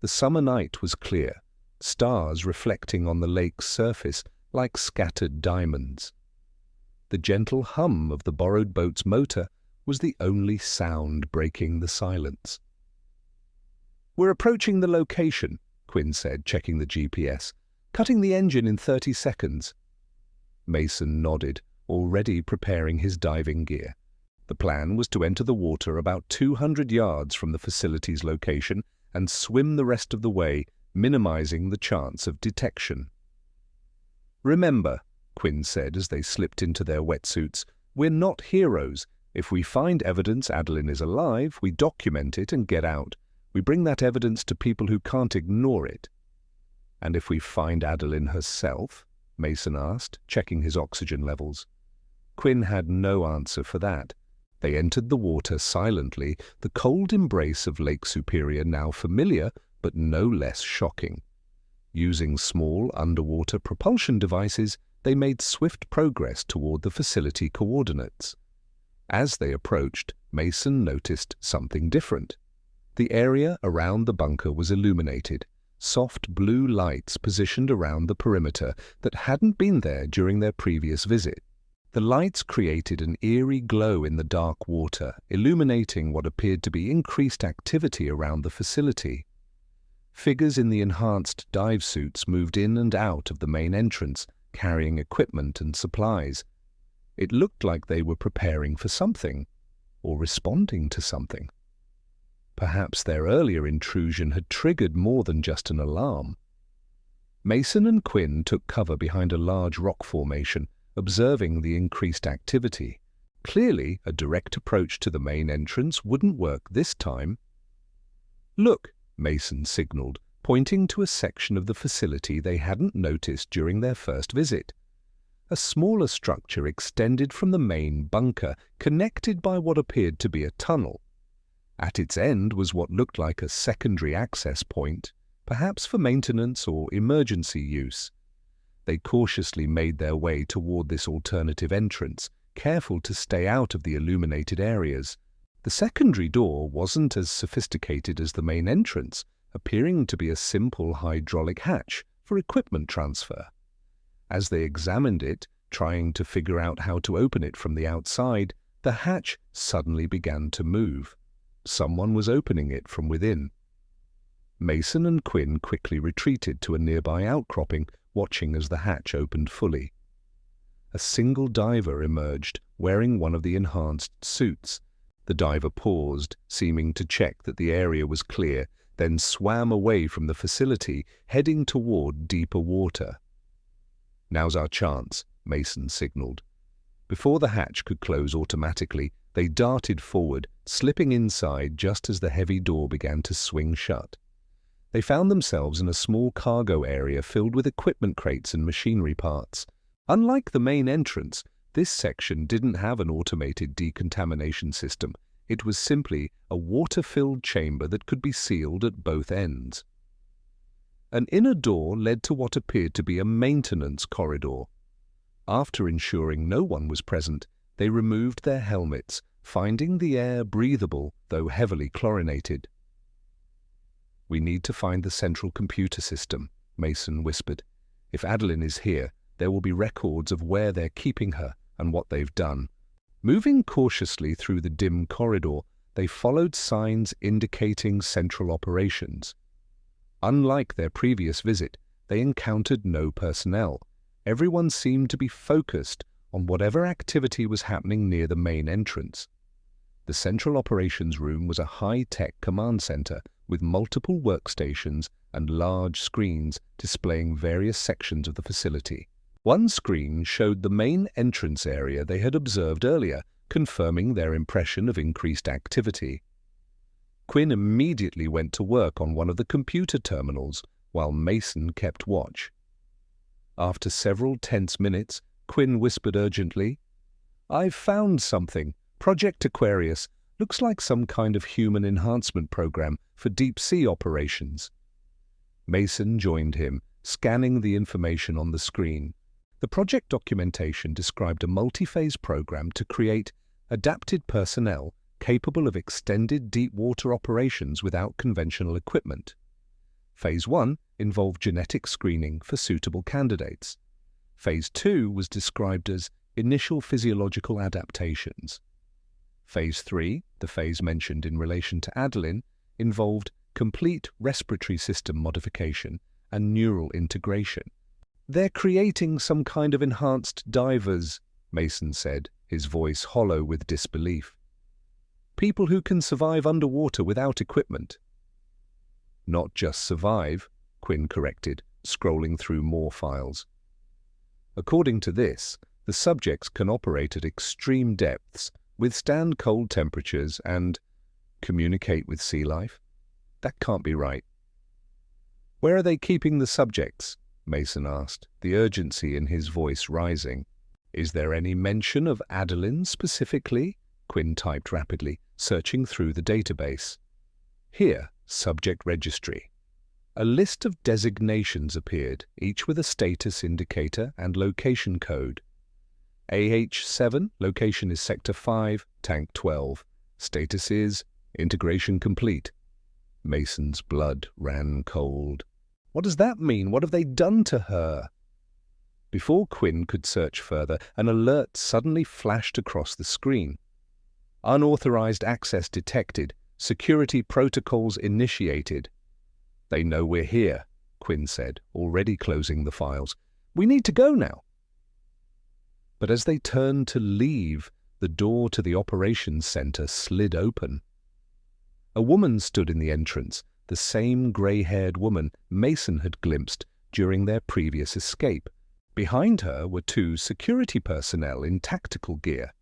The summer night was clear, stars reflecting on the lake's surface like scattered diamonds. The gentle hum of the borrowed boat's motor was the only sound breaking the silence. "We're approaching the location," Quinn said, checking the GPS. "Cutting the engine in 30 seconds. Mason nodded, already preparing his diving gear. The plan was to enter the water about 200 yards from the facility's location and swim the rest of the way, minimizing the chance of detection. "Remember," Quinn said as they slipped into their wetsuits, "we're not heroes. If we find evidence Adeline is alive, we document it and get out. We bring that evidence to people who can't ignore it." "And if we find Adeline herself?" Mason asked, checking his oxygen levels. Quinn had no answer for that. They entered the water silently, the cold embrace of Lake Superior now familiar, but no less shocking. Using small underwater propulsion devices, they made swift progress toward the facility coordinates. As they approached, Mason noticed something different. The area around the bunker was illuminated, soft blue lights positioned around the perimeter that hadn't been there during their previous visit. The lights created an eerie glow in the dark water, illuminating what appeared to be increased activity around the facility. Figures in the enhanced dive suits moved in and out of the main entrance, carrying equipment and supplies. It looked like they were preparing for something, or responding to something. Perhaps their earlier intrusion had triggered more than just an alarm. Mason and Quinn took cover behind a large rock formation, observing the increased activity. Clearly, a direct approach to the main entrance wouldn't work this time. "Look," Mason signaled, pointing to a section of the facility they hadn't noticed during their first visit. A smaller structure extended from the main bunker, connected by what appeared to be a tunnel. At its end was what looked like a secondary access point, perhaps for maintenance or emergency use. They cautiously made their way toward this alternative entrance, careful to stay out of the illuminated areas. The secondary door wasn't as sophisticated as the main entrance, appearing to be a simple hydraulic hatch for equipment transfer. As they examined it, trying to figure out how to open it from the outside, the hatch suddenly began to move. Someone was opening it from within. Mason and Quinn quickly retreated to a nearby outcropping, watching as the hatch opened fully. A single diver emerged, wearing one of the enhanced suits. The diver paused, seeming to check that the area was clear, then swam away from the facility, heading toward deeper water. "Now's our chance," Mason signaled. Before the hatch could close automatically, they darted forward, slipping inside just as the heavy door began to swing shut. They found themselves in a small cargo area filled with equipment crates and machinery parts. Unlike the main entrance, this section didn't have an automated decontamination system. It was simply a water-filled chamber that could be sealed at both ends. An inner door led to what appeared to be a maintenance corridor. After ensuring no one was present, they removed their helmets, finding the air breathable, though heavily chlorinated. "We need to find the central computer system," Mason whispered. "If Adeline is here, there will be records of where they're keeping her and what they've done." Moving cautiously through the dim corridor, they followed signs indicating central operations. Unlike their previous visit, they encountered no personnel. Everyone seemed to be focused on whatever activity was happening near the main entrance. The central operations room was a high-tech command center with multiple workstations and large screens displaying various sections of the facility. One screen showed the main entrance area they had observed earlier, confirming their impression of increased activity. Quinn immediately went to work on one of the computer terminals, while Mason kept watch. After several tense minutes, Quinn whispered urgently, "I've found something. Project Aquarius. Looks like some kind of human enhancement program for deep-sea operations." Mason joined him, scanning the information on the screen. The project documentation described a multi-phase program to create adapted personnel capable of extended deep-water operations without conventional equipment. Phase 1 involved genetic screening for suitable candidates. Phase 2 was described as initial physiological adaptations. Phase 3, the phase mentioned in relation to Adeline, involved complete respiratory system modification and neural integration. "They're creating some kind of enhanced divers," Mason said, his voice hollow with disbelief. "People who can survive underwater without equipment." "Not just survive," Quinn corrected, scrolling through more files. "According to this, the subjects can operate at extreme depths, withstand cold temperatures, and communicate with sea life? That can't be right." "Where are they keeping the subjects?" Mason asked, the urgency in his voice rising. "Is there any mention of Adeline specifically?" Quinn typed rapidly, searching through the database. "Here, subject registry." A list of designations appeared, each with a status indicator and location code. AH7, location is Sector 5, Tank 12. Status is integration complete. Mason's blood ran cold. "What does that mean? What have they done to her?" Before Quinn could search further, an alert suddenly flashed across the screen. "Unauthorized access detected. Security protocols initiated." "They know we're here," Quinn said, already closing the files. "We need to go now." But as they turned to leave, the door to the operations center slid open. A woman stood in the entrance, the same grey-haired woman Mason had glimpsed during their previous escape. Behind her were two security personnel in tactical gear.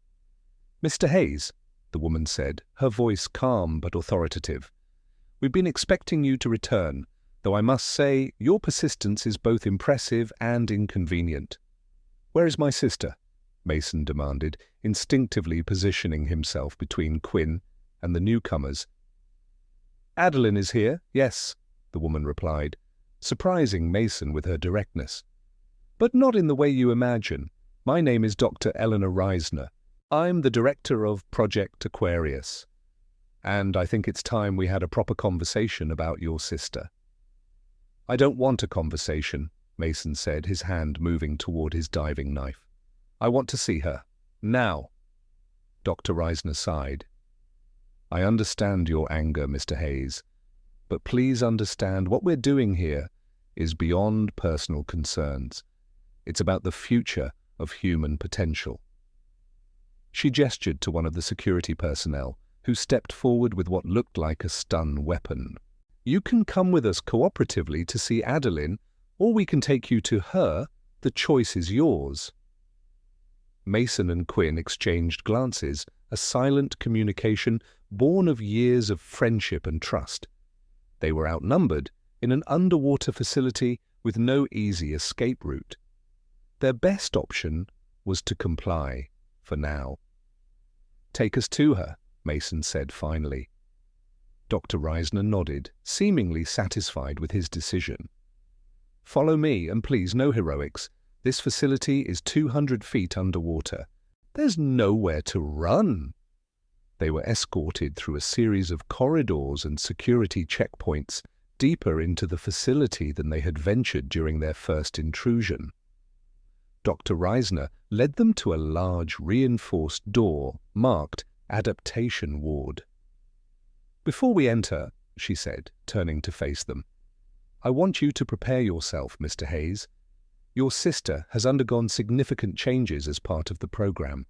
"Mr. Hayes," the woman said, her voice calm but authoritative, "we've been expecting you to return, though I must say your persistence is both impressive and inconvenient." "Where is my sister?" Mason demanded, instinctively positioning himself between Quinn and the newcomers. "Adeline is here, yes," the woman replied, surprising Mason with her directness. But not in the way you imagine. My name is Dr. Eleanor Reisner. I'm the director of Project Aquarius. And I think it's time we had a proper conversation about your sister." "I don't want a conversation," Mason said, his hand moving toward his diving knife. "I want to see her. Now." Dr. Reisner sighed. "I understand your anger, Mr. Hayes, but please understand what we're doing here is beyond personal concerns. It's about the future of human potential." She gestured to one of the security personnel, who stepped forward with what looked like a stun weapon. "You can come with us cooperatively to see Adeline, or we can take you to her. The choice is yours." Mason and Quinn exchanged glances, a silent communication born of years of friendship and trust. They were outnumbered in an underwater facility with no easy escape route. Their best option was to comply, for now. "Take us to her," Mason said finally. Dr. Reisner nodded, seemingly satisfied with his decision. "Follow me, and please, no heroics. This facility is 200 feet underwater. There's nowhere to run." They were escorted through a series of corridors and security checkpoints, deeper into the facility than they had ventured during their first intrusion. Dr. Reisner led them to a large reinforced door marked Adaptation Ward. "Before we enter," she said, turning to face them, "I want you to prepare yourself, Mr. Hayes. Your sister has undergone significant changes as part of the program.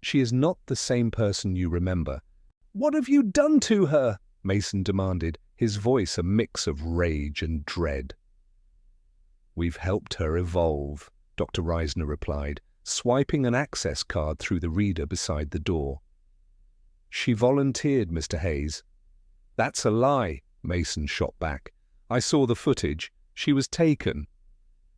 She is not the same person you remember." "What have you done to her?" Mason demanded, his voice a mix of rage and dread. "We've helped her evolve," Dr. Reisner replied, swiping an access card through the reader beside the door. "She volunteered, Mr. Hayes." "That's a lie," Mason shot back. "I saw the footage. She was taken."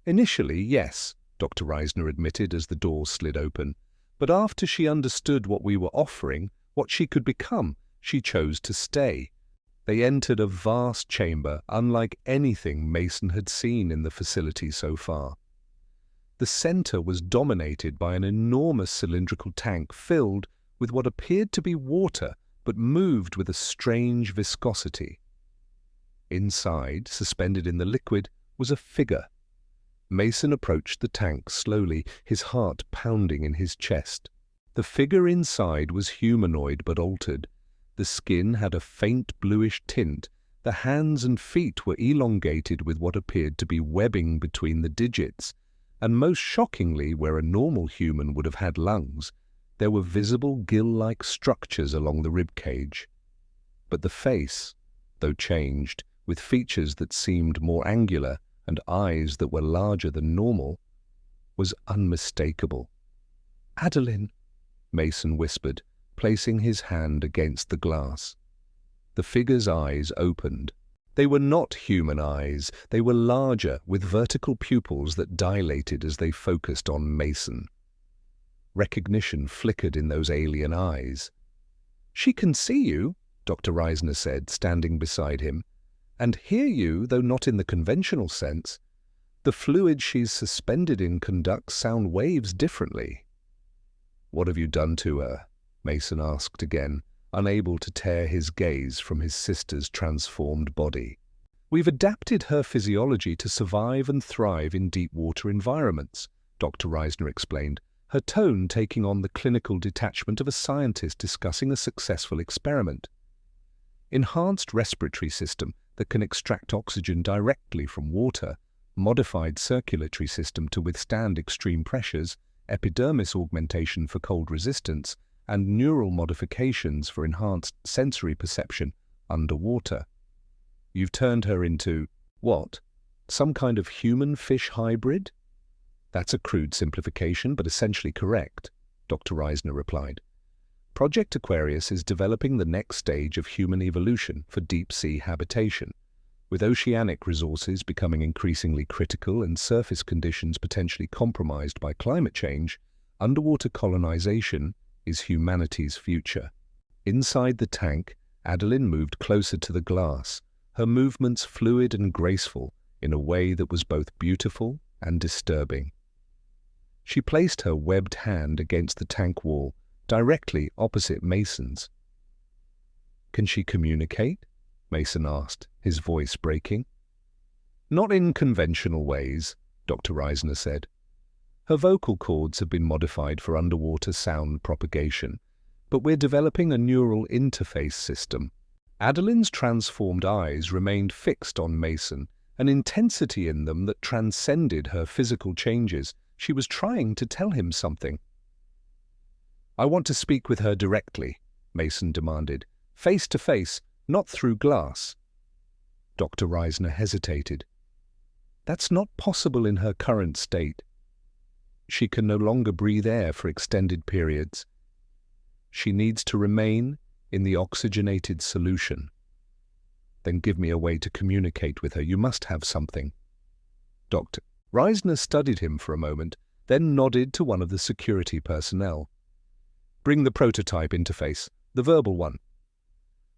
"Initially, yes," Dr. Reisner admitted as the door slid open. "But after she understood what we were offering, what she could become, she chose to stay." They entered a vast chamber unlike anything Mason had seen in the facility so far. The center was dominated by an enormous cylindrical tank filled with what appeared to be water but moved with a strange viscosity. Inside, suspended in the liquid, was a figure. Mason approached the tank slowly, his heart pounding in his chest. The figure inside was humanoid but altered. The skin had a faint bluish tint. The hands and feet were elongated with what appeared to be webbing between the digits. And most shockingly, where a normal human would have had lungs, there were visible gill-like structures along the rib cage. But the face, though changed, with features that seemed more angular and eyes that were larger than normal, was unmistakable. "Adeline," Mason whispered, placing his hand against the glass. The figure's eyes opened. They were not human eyes. They were larger, with vertical pupils that dilated as they focused on Mason. Recognition flickered in those alien eyes. "She can see you," Dr. Reisner said, standing beside him, "and hear you, though not in the conventional sense. The fluid she's suspended in conducts sound waves differently." "What have you done to her?" Mason asked again, unable to tear his gaze from his sister's transformed body. "We've adapted her physiology to survive and thrive in deep-water environments," Dr. Reisner explained, her tone taking on the clinical detachment of a scientist discussing a successful experiment. "Enhanced respiratory system that can extract oxygen directly from water, modified circulatory system to withstand extreme pressures, epidermis augmentation for cold resistance, and neural modifications for enhanced sensory perception underwater. You've turned her into, what, some kind of human-fish hybrid?" "That's a crude simplification, but essentially correct," Dr. Reisner replied. "Project Aquarius is developing the next stage of human evolution for deep-sea habitation. With oceanic resources becoming increasingly critical and surface conditions potentially compromised by climate change, underwater colonization is humanity's future." Inside the tank, Adeline moved closer to the glass, her movements fluid and graceful in a way that was both beautiful and disturbing. She placed her webbed hand against the tank wall, directly opposite Mason's. "Can she communicate?" Mason asked, his voice breaking. "Not in conventional ways," Dr. Reisner said. "Her vocal cords have been modified for underwater sound propagation, but we're developing a neural interface system." Adeline's transformed eyes remained fixed on Mason, an intensity in them that transcended her physical changes. She was trying to tell him something. "I want to speak with her directly," Mason demanded. "Face to face, not through glass." Dr. Reisner hesitated. "That's not possible in her current state. She can no longer breathe air for extended periods. She needs to remain in the oxygenated solution." "Then give me a way to communicate with her. You must have something." Dr. Reisner studied him for a moment, then nodded to one of the security personnel. "Bring the prototype interface, the verbal one."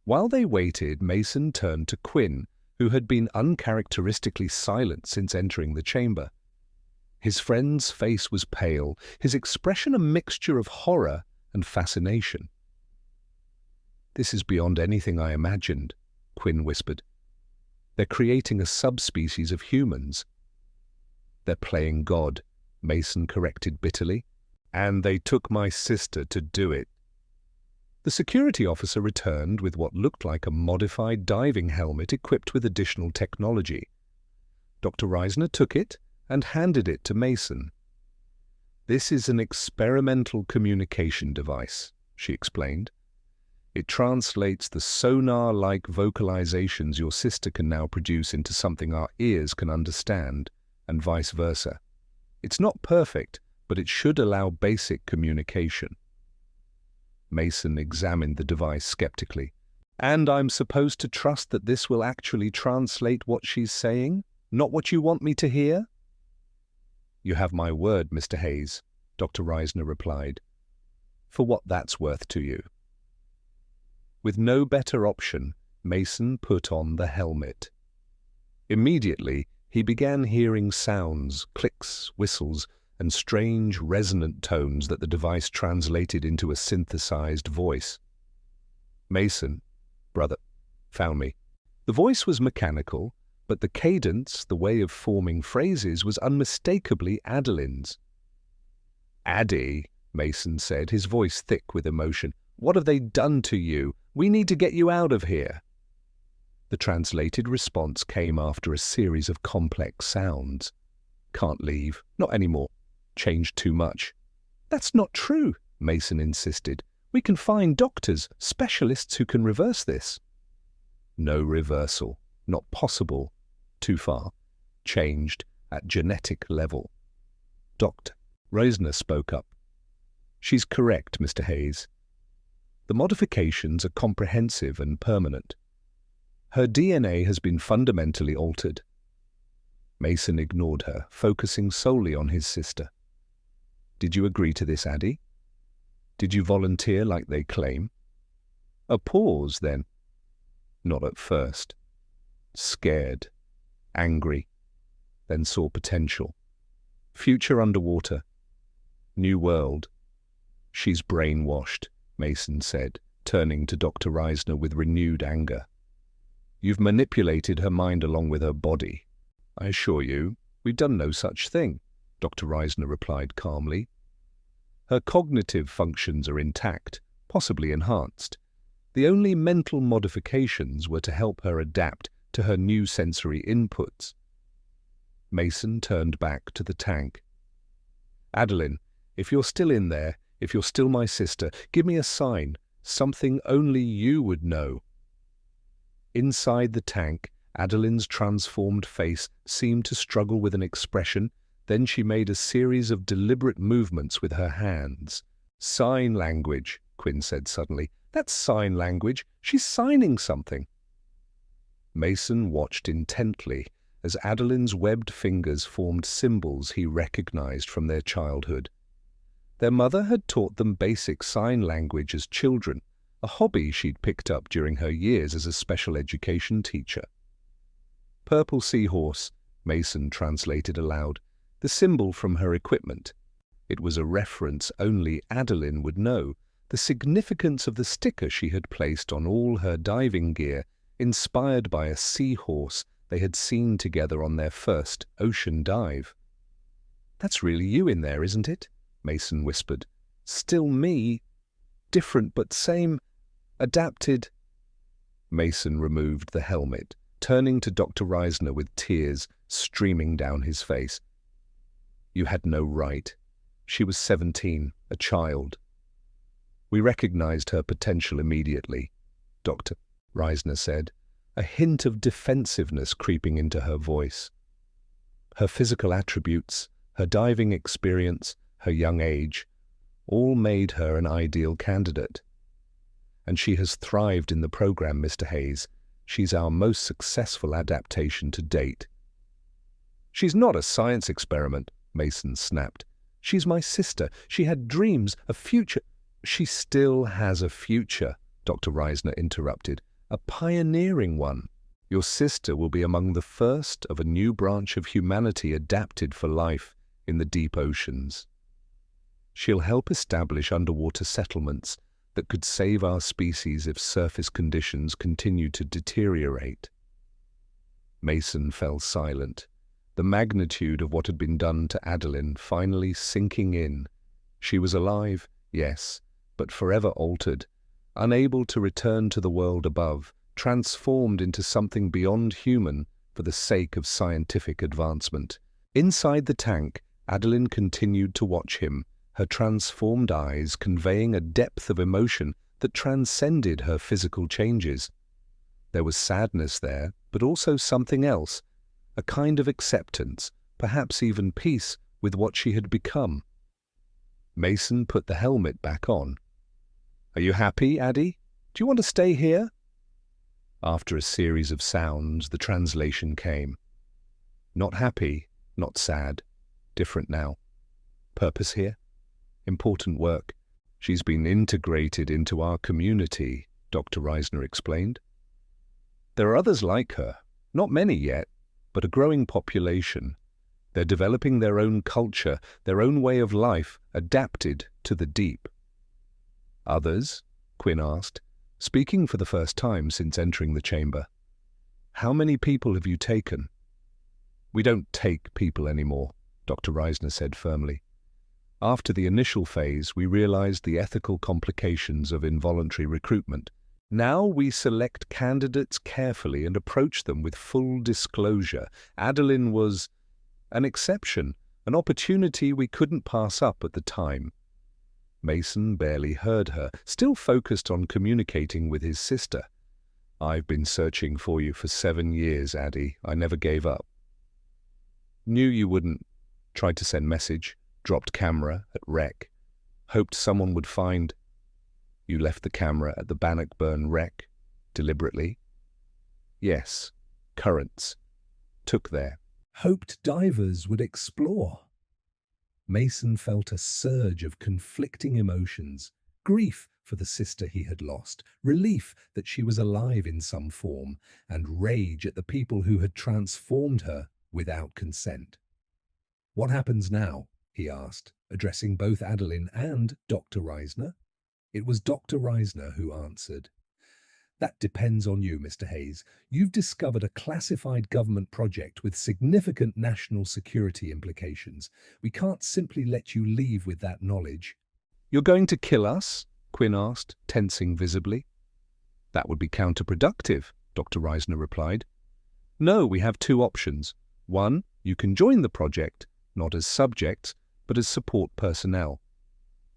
While they waited, Mason turned to Quinn, who had been uncharacteristically silent since entering the chamber. His friend's face was pale, his expression a mixture of horror and fascination. "This is beyond anything I imagined," Quinn whispered. "They're creating a subspecies of humans." "They're playing God," Mason corrected bitterly. "And they took my sister to do it." The security officer returned with what looked like a modified diving helmet equipped with additional technology. Dr. Reisner took it and handed it to Mason. "This is an experimental communication device," she explained. "It translates the sonar-like vocalizations your sister can now produce into something our ears can understand, and vice versa. It's not perfect, but it should allow basic communication." Mason examined the device skeptically. "And I'm supposed to trust that this will actually translate what she's saying, not what you want me to hear?" "You have my word, Mr. Hayes," Dr. Reisner replied. "For what that's worth to you." With no better option, Mason put on the helmet. Immediately, he began hearing sounds, clicks, whistles, and strange resonant tones that the device translated into a synthesized voice. "Mason, brother, found me." The voice was mechanical, but the cadence, the way of forming phrases, was unmistakably Adeline's. "Addie," Mason said, his voice thick with emotion, "what have they done to you? We need to get you out of here." The translated response came after a series of complex sounds. "Can't leave. Not anymore. Changed too much." "That's not true," Mason insisted. "We can find doctors, specialists who can reverse this." "No reversal. Not possible. Too far. Changed at genetic level." Dr. Reisner spoke up. "She's correct, Mr. Hayes. The modifications are comprehensive and permanent. Her DNA has been fundamentally altered." Mason ignored her, focusing solely on his sister. "Did you agree to this, Addie? Did you volunteer like they claim?" A pause, then. "Not at first. Scared. Angry. Then saw potential. Future underwater. New world. She's brainwashed," Mason said, turning to Dr. Reisner with renewed anger. "You've manipulated her mind along with her body." "I assure you, we've done no such thing," Dr. Reisner replied calmly. "Her cognitive functions are intact, possibly enhanced. The only mental modifications were to help her adapt to her new sensory inputs." Mason turned back to the tank. "Adeline, if you're still in there, if you're still my sister, give me a sign, something only you would know." Inside the tank, Adeline's transformed face seemed to struggle with an expression. Then she made a series of deliberate movements with her hands. "Sign language," Quinn said suddenly. "That's sign language. She's signing something." Mason watched intently as Adeline's webbed fingers formed symbols he recognized from their childhood. Their mother had taught them basic sign language as children, a hobby she'd picked up during her years as a special education teacher. "Purple seahorse," Mason translated aloud, the symbol from her equipment. It was a reference only Adeline would know, the significance of the sticker she had placed on all her diving gear, inspired by a seahorse they had seen together on their first ocean dive. "That's really you in there, isn't it?" Mason whispered. "Still me, different but same, adapted." Mason removed the helmet, turning to Dr. Reisner with tears streaming down his face. "You had no right. She was 17, a child." "We recognized her potential immediately," Dr. Reisner said, a hint of defensiveness creeping into her voice. "Her physical attributes, her diving experience, her young age, all made her an ideal candidate. And she has thrived in the program, Mr. Hayes. She's our most successful adaptation to date." "She's not a science experiment," Mason snapped. "She's my sister. She had dreams, a future." "She still has a future," Dr. Reisner interrupted. "A pioneering one. Your sister will be among the first of a new branch of humanity adapted for life in the deep oceans. She'll help establish underwater settlements that could save our species if surface conditions continue to deteriorate." Mason fell silent, the magnitude of what had been done to Adeline finally sinking in. She was alive, yes, but forever altered, unable to return to the world above, transformed into something beyond human for the sake of scientific advancement. Inside the tank, Adeline continued to watch him, her transformed eyes conveying a depth of emotion that transcended her physical changes. There was sadness there, but also something else, a kind of acceptance, perhaps even peace with what she had become. Mason put the helmet back on. "Are you happy, Addie? Do you want to stay here?" After a series of sounds, the translation came. "Not happy, not sad, different now. Purpose here? Important work. She's been integrated into our community," Dr. Reisner explained. "There are others like her, not many yet, but a growing population. They're developing their own culture, their own way of life, adapted to the deep." "Others?" Quinn asked, speaking for the first time since entering the chamber. "How many people have you taken?" "We don't take people anymore," Dr. Reisner said firmly. "After the initial phase, we realized the ethical complications of involuntary recruitment. Now we select candidates carefully and approach them with full disclosure. Adeline was an exception, an opportunity we couldn't pass up at the time." Mason barely heard her, still focused on communicating with his sister. "I've been searching for you for 7 years, Addie. I never gave up." "Knew you wouldn't. Tried to send message, dropped camera at wreck. Hoped someone would find." "You left the camera at the Bannockburn wreck, deliberately?" "Yes. Currents. Took there." Hoped divers would explore. Mason felt a surge of conflicting emotions, grief for the sister he had lost, relief that she was alive in some form, and rage at the people who had transformed her without consent. "What happens now?" he asked, addressing both Adeline and Dr. Reisner. It was Dr. Reisner who answered. "That depends on you, Mr. Hayes. You've discovered a classified government project with significant national security implications. We can't simply let you leave with that knowledge." "You're going to kill us?" Quinn asked, tensing visibly. "That would be counterproductive," Dr. Reisner replied. "No, we have 2 options. 1, you can join the project, not as subjects, but as support personnel.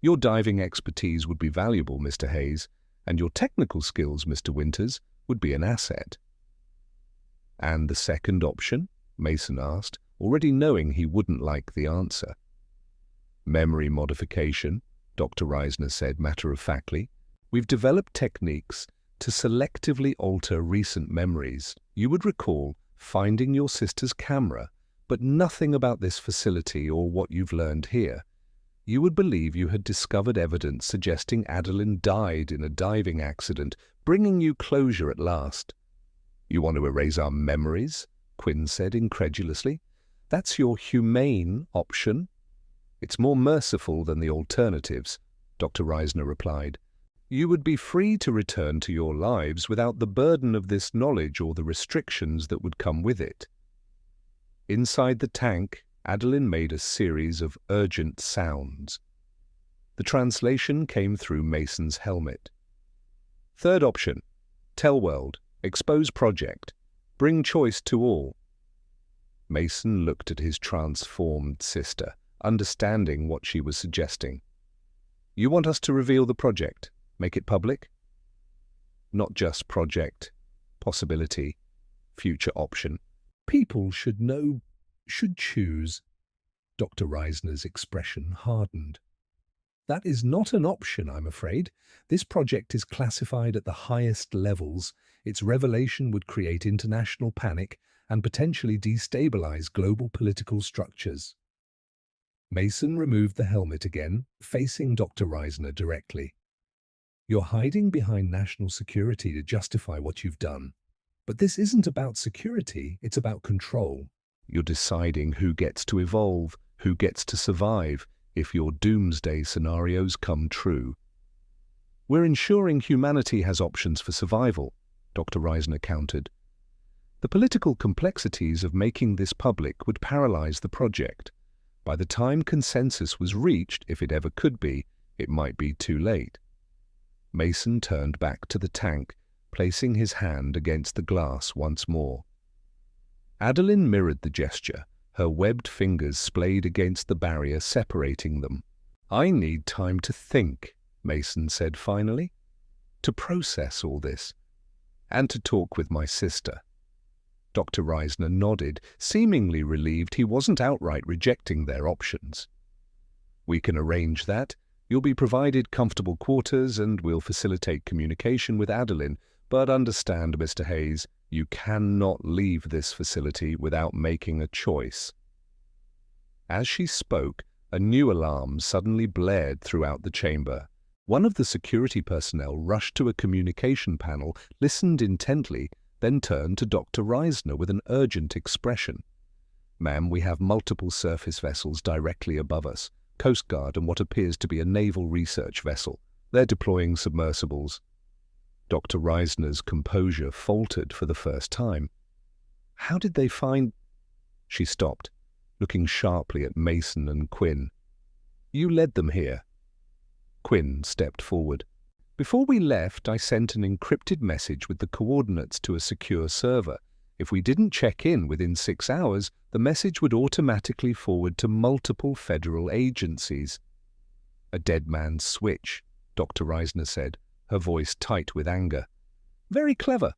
Your diving expertise would be valuable, Mr. Hayes, and your technical skills, Mr. Winters, would be an asset." "And the second option?" Mason asked, already knowing he wouldn't like the answer. "Memory modification," Dr. Reisner said matter-of-factly. "We've developed techniques to selectively alter recent memories. You would recall finding your sister's camera, but nothing about this facility or what you've learned here. You would believe you had discovered evidence suggesting Adeline died in a diving accident, bringing you closure at last." "You want to erase our memories?" Quinn said incredulously. "That's your humane option?" It's more merciful than the alternatives, Dr. Reisner replied. You would be free to return to your lives without the burden of this knowledge or the restrictions that would come with it. Inside the tank, Adeline made a series of urgent sounds. The translation came through Mason's helmet. Third option, tell world, expose project, bring choice to all. Mason looked at his transformed sister, understanding what she was suggesting. You want us to reveal the project, make it public? Not just project, possibility, future option. People should know, should choose. Dr. Reisner's expression hardened. That is not an option, I'm afraid. This project is classified at the highest levels. Its revelation would create international panic and potentially destabilize global political structures. Mason removed the helmet again, facing Dr. Reisner directly. You're hiding behind national security to justify what you've done. But this isn't about security, it's about control. You're deciding who gets to evolve, who gets to survive, if your doomsday scenarios come true. We're ensuring humanity has options for survival, Dr. Reisner countered. The political complexities of making this public would paralyze the project. By the time consensus was reached, if it ever could be, it might be too late. Mason turned back to the tank, placing his hand against the glass once more. Adeline mirrored the gesture, her webbed fingers splayed against the barrier separating them. I need time to think, Mason said finally, to process all this, and to talk with my sister. Dr. Reisner nodded, seemingly relieved he wasn't outright rejecting their options. We can arrange that. You'll be provided comfortable quarters and we'll facilitate communication with Adeline, but understand, Mr. Hayes, you cannot leave this facility without making a choice. As she spoke, a new alarm suddenly blared throughout the chamber. One of the security personnel rushed to a communication panel, listened intently, then turned to Dr. Reisner with an urgent expression. Ma'am, we have multiple surface vessels directly above us, Coast Guard and what appears to be a naval research vessel. They're deploying submersibles. Dr. Reisner's composure faltered for the first time. How did they find... She stopped, looking sharply at Mason and Quinn. You led them here. Quinn stepped forward. Before we left, I sent an encrypted message with the coordinates to a secure server. If we didn't check in within 6 hours, the message would automatically forward to multiple federal agencies. A dead man's switch, Dr. Reisner said, her voice tight with anger. Very clever.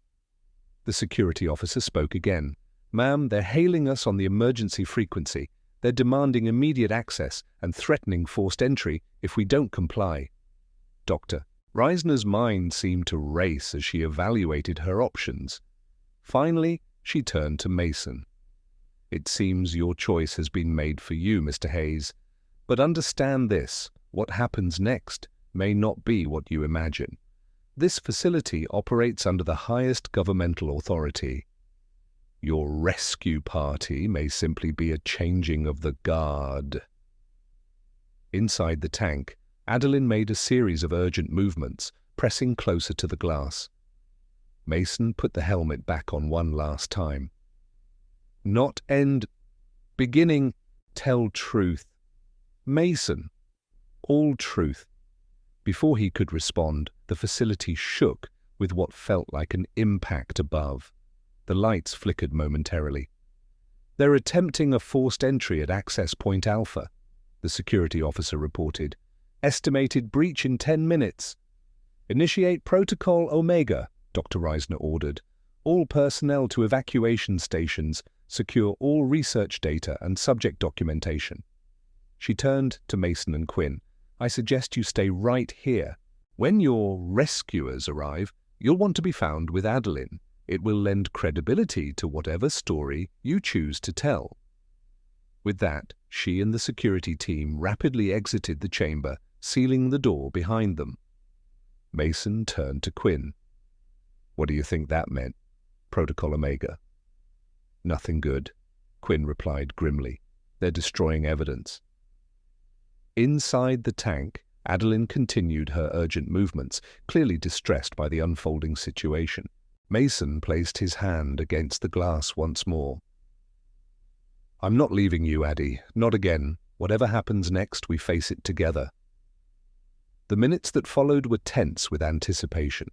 The security officer spoke again. Ma'am, they're hailing us on the emergency frequency. They're demanding immediate access and threatening forced entry if we don't comply. Dr. Reisner's mind seemed to race as she evaluated her options. Finally, she turned to Mason. It seems your choice has been made for you, Mr. Hayes. But understand this, what happens next may not be what you imagine. This facility operates under the highest governmental authority. Your rescue party may simply be a changing of the guard. Inside the tank, Adeline made a series of urgent movements, pressing closer to the glass. Mason put the helmet back on one last time. Not end, beginning, tell truth. Mason, all truth. Before he could respond, the facility shook with what felt like an impact above. The lights flickered momentarily. They're attempting a forced entry at Access Point Alpha, the security officer reported. Estimated breach in 10 minutes. Initiate Protocol Omega, Dr. Reisner ordered. All personnel to evacuation stations. Secure all research data and subject documentation. She turned to Mason and Quinn. I suggest you stay right here. When your rescuers arrive, you'll want to be found with Adeline. It will lend credibility to whatever story you choose to tell. With that, she and the security team rapidly exited the chamber, sealing the door behind them. Mason turned to Quinn. What do you think that meant? Protocol Omega. Nothing good, Quinn replied grimly. They're destroying evidence. Inside the tank, Adeline continued her urgent movements, clearly distressed by the unfolding situation. Mason placed his hand against the glass once more. "I'm not leaving you, Addie. Not again. Whatever happens next, we face it together." The minutes that followed were tense with anticipation.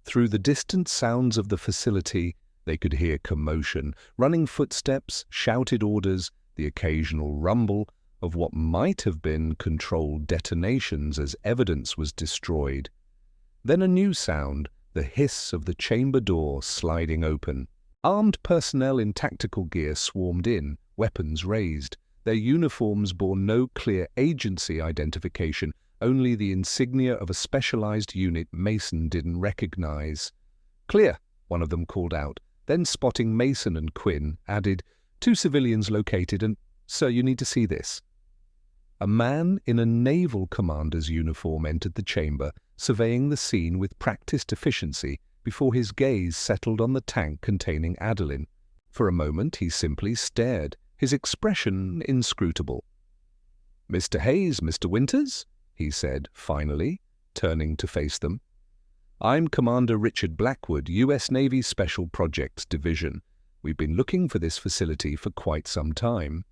Through the distant sounds of the facility, they could hear commotion, running footsteps, shouted orders, the occasional rumble of what might have been controlled detonations as evidence was destroyed. Then a new sound, the hiss of the chamber door sliding open. Armed personnel in tactical gear swarmed in, weapons raised. Their uniforms bore no clear agency identification, only the insignia of a specialized unit Mason didn't recognize. "Clear," one of them called out, then spotting Mason and Quinn, added, "2 civilians located and, sir, you need to see this." A man in a naval commander's uniform entered the chamber, surveying the scene with practiced efficiency before his gaze settled on the tank containing Adeline. For a moment he simply stared, his expression inscrutable. "Mr. Hayes, Mr. Winters," he said, finally, turning to face them. "I'm Commander Richard Blackwood, U.S. Navy Special Projects Division. We've been looking for this facility for quite some time."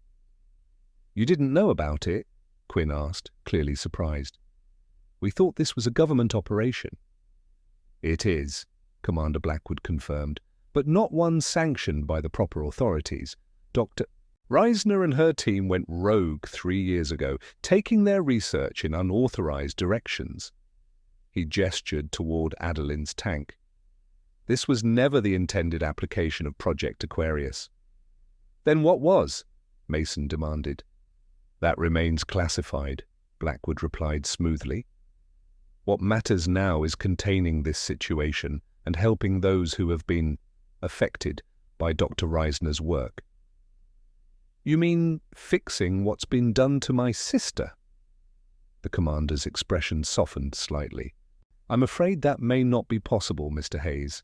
"You didn't know about it?" Quinn asked, clearly surprised. "We thought this was a government operation." "It is," Commander Blackwood confirmed, "but not one sanctioned by the proper authorities. Dr. Reisner and her team went rogue 3 years ago, taking their research in unauthorized directions." He gestured toward Adeline's tank. "This was never the intended application of Project Aquarius." "Then what was?" Mason demanded. "That remains classified," Blackwood replied smoothly. "What matters now is containing this situation and helping those who have been affected by Dr. Reisner's work." "You mean fixing what's been done to my sister?" The commander's expression softened slightly. "I'm afraid that may not be possible, Mr. Hayes.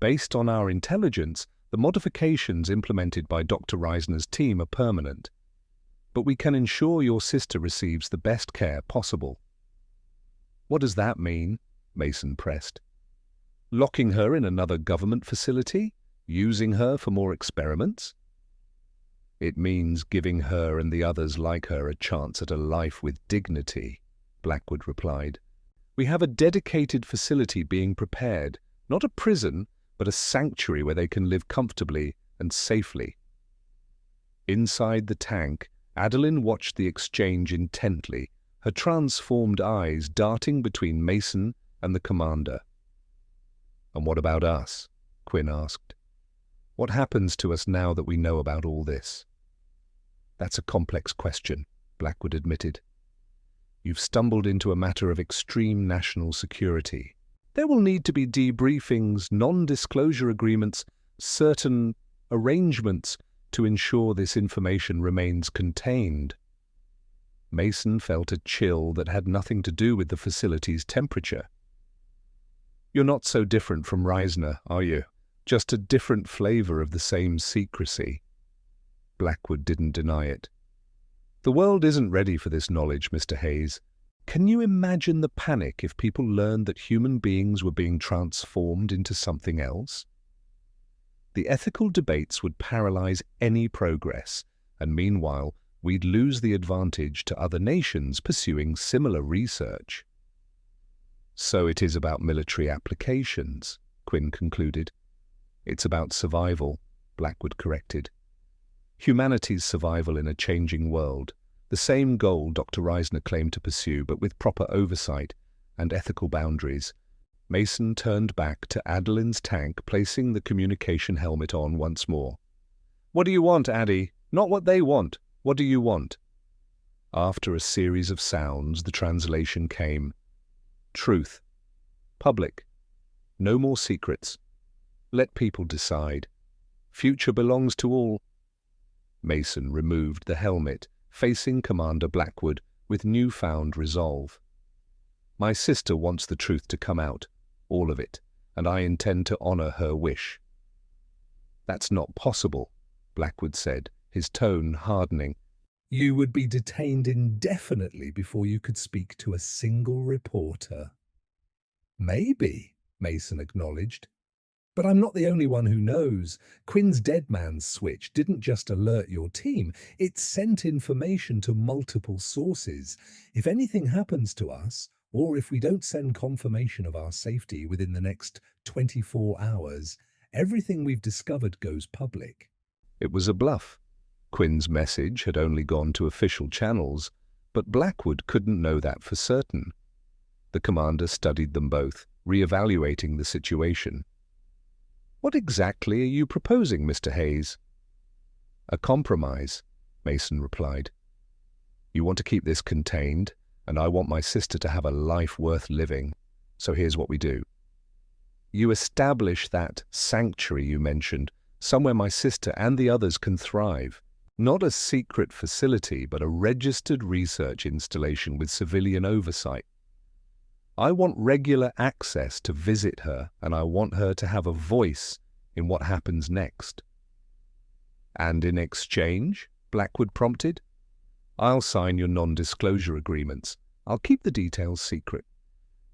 Based on our intelligence, the modifications implemented by Dr. Reisner's team are permanent. But we can ensure your sister receives the best care possible." "What does that mean?" Mason pressed. "Locking her in another government facility? Using her for more experiments?" "It means giving her and the others like her a chance at a life with dignity," Blackwood replied. "We have a dedicated facility being prepared, not a prison, but a sanctuary where they can live comfortably and safely." Inside the tank, Adeline watched the exchange intently, her transformed eyes darting between Mason and the commander. "And what about us?" Quinn asked. "What happens to us now that we know about all this?" "That's a complex question," Blackwood admitted. "You've stumbled into a matter of extreme national security. There will need to be debriefings, non-disclosure agreements, certain arrangements to ensure this information remains contained." Mason felt a chill that had nothing to do with the facility's temperature. "You're not so different from Reisner, are you? Just a different flavor of the same secrecy." Blackwood didn't deny it. "The world isn't ready for this knowledge, Mr. Hayes. Can you imagine the panic if people learned that human beings were being transformed into something else? The ethical debates would paralyze any progress, and meanwhile, we'd lose the advantage to other nations pursuing similar research." "So it is about military applications," Quinn concluded. "It's about survival," Blackwood corrected. "Humanity's survival in a changing world, the same goal Dr. Reisner claimed to pursue, but with proper oversight and ethical boundaries." Mason turned back to Adeline's tank, placing the communication helmet on once more. "What do you want, Addie? Not what they want. What do you want?" After a series of sounds, the translation came. "Truth. Public. No more secrets. Let people decide. Future belongs to all." Mason removed the helmet, facing Commander Blackwood with newfound resolve. "My sister wants the truth to come out, all of it, and I intend to honor her wish." "That's not possible," Blackwood said, his tone hardening. You would be detained indefinitely before you could speak to a single reporter. Maybe, Mason acknowledged. But I'm not the only one who knows. Quinn's dead man's switch didn't just alert your team, it sent information to multiple sources. If anything happens to us, or if we don't send confirmation of our safety within the next 24 hours, everything we've discovered goes public. It was a bluff. Quinn's message had only gone to official channels, but Blackwood couldn't know that for certain. The commander studied them both, re-evaluating the situation. "What exactly are you proposing, Mr. Hayes?" "A compromise," Mason replied. "You want to keep this contained, and I want my sister to have a life worth living. So here's what we do. You establish that sanctuary you mentioned, somewhere my sister and the others can thrive. Not a secret facility, but a registered research installation with civilian oversight. I want regular access to visit her, and I want her to have a voice in what happens next." "And in exchange?" Blackwood prompted. "I'll sign your non-disclosure agreements. I'll keep the details secret.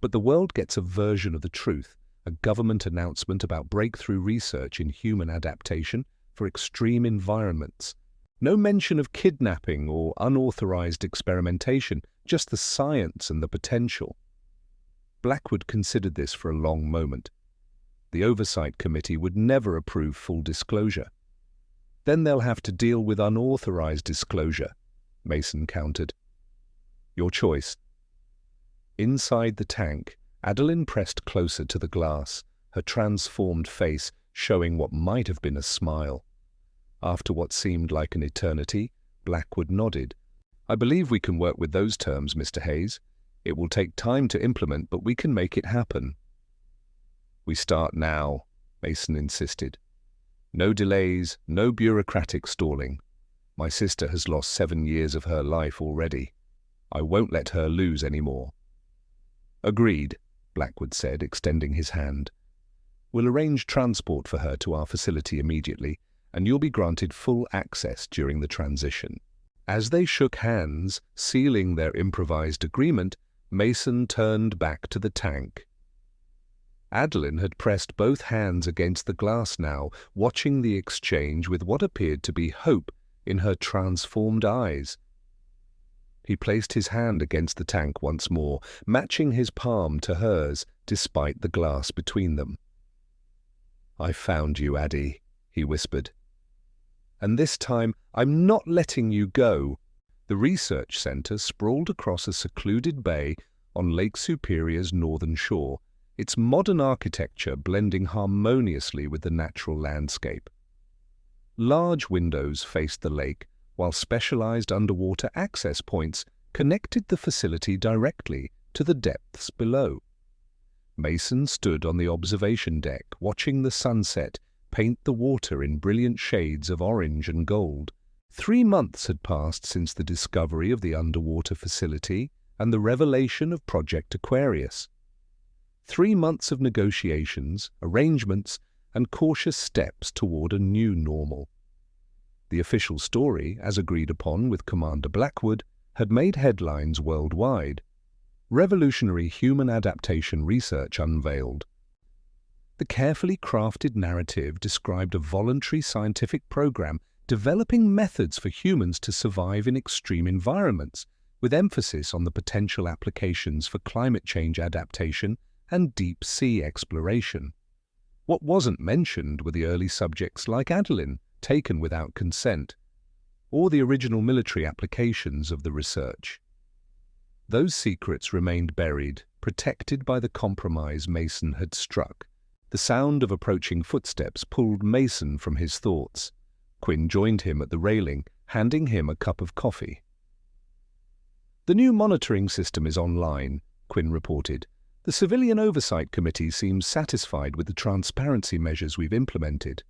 But the world gets a version of the truth, a government announcement about breakthrough research in human adaptation for extreme environments. No mention of kidnapping or unauthorized experimentation, just the science and the potential." Blackwood considered this for a long moment. The Oversight Committee would never approve full disclosure. "Then they'll have to deal with unauthorized disclosure," Mason countered. "Your choice." Inside the tank, Adeline pressed closer to the glass, her transformed face showing what might have been a smile. After what seemed like an eternity, Blackwood nodded. "I believe we can work with those terms, Mr. Hayes. It will take time to implement, but we can make it happen." "We start now," Mason insisted. "No delays, no bureaucratic stalling. My sister has lost 7 years of her life already. I won't let her lose any more." "Agreed," Blackwood said, extending his hand. "We'll arrange transport for her to our facility immediately, and you'll be granted full access during the transition." As they shook hands, sealing their improvised agreement, Mason turned back to the tank. Adeline had pressed both hands against the glass now, watching the exchange with what appeared to be hope in her transformed eyes. He placed his hand against the tank once more, matching his palm to hers, despite the glass between them. "I found you, Addie," he whispered. "And this time, I'm not letting you go." The research center sprawled across a secluded bay on Lake Superior's northern shore, its modern architecture blending harmoniously with the natural landscape. Large windows faced the lake, while specialized underwater access points connected the facility directly to the depths below. Mason stood on the observation deck, watching the sunset paint the water in brilliant shades of orange and gold. 3 months had passed since the discovery of the underwater facility and the revelation of Project Aquarius. 3 months of negotiations, arrangements, and cautious steps toward a new normal. The official story, as agreed upon with Commander Blackwood, had made headlines worldwide. Revolutionary human adaptation research unveiled. The carefully crafted narrative described a voluntary scientific program developing methods for humans to survive in extreme environments, with emphasis on the potential applications for climate change adaptation and deep-sea exploration. What wasn't mentioned were the early subjects like Adeline, taken without consent, or the original military applications of the research. Those secrets remained buried, protected by the compromise Mason had struck. The sound of approaching footsteps pulled Mason from his thoughts. Quinn joined him at the railing, handing him a cup of coffee. "The new monitoring system is online," Quinn reported. "The Civilian Oversight Committee seems satisfied with the transparency measures we've implemented."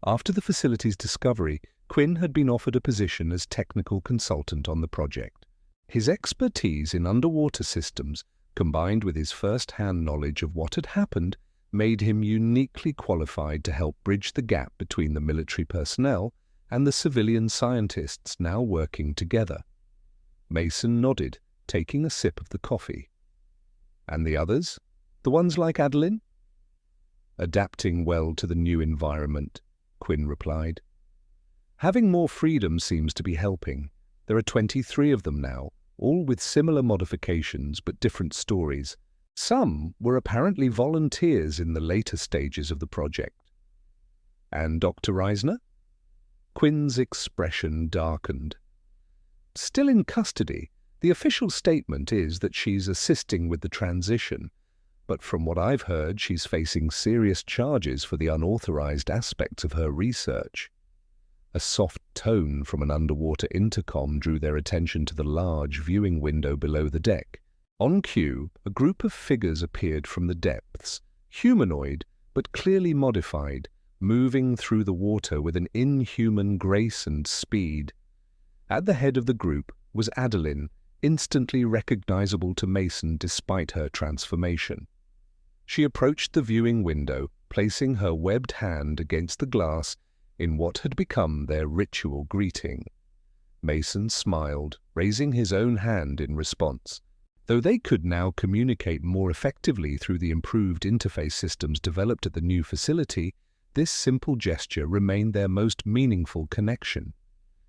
After the facility's discovery, Quinn had been offered a position as technical consultant on the project. His expertise in underwater systems, combined with his first-hand knowledge of what had happened, made him uniquely qualified to help bridge the gap between the military personnel and the civilian scientists now working together. Mason nodded, taking a sip of the coffee. And the others? The ones like Adeline? Adapting well to the new environment, Quinn replied. Having more freedom seems to be helping. There are 23 of them now, all with similar modifications but different stories. Some were apparently volunteers in the later stages of the project. And Dr. Reisner? Quinn's expression darkened. Still in custody, the official statement is that she's assisting with the transition, but from what I've heard, she's facing serious charges for the unauthorized aspects of her research. A soft tone from an underwater intercom drew their attention to the large viewing window below the deck. On cue, a group of figures appeared from the depths, humanoid but clearly modified, moving through the water with an inhuman grace and speed. At the head of the group was Adeline, instantly recognizable to Mason despite her transformation. She approached the viewing window, placing her webbed hand against the glass in what had become their ritual greeting. Mason smiled, raising his own hand in response. Though they could now communicate more effectively through the improved interface systems developed at the new facility, this simple gesture remained their most meaningful connection.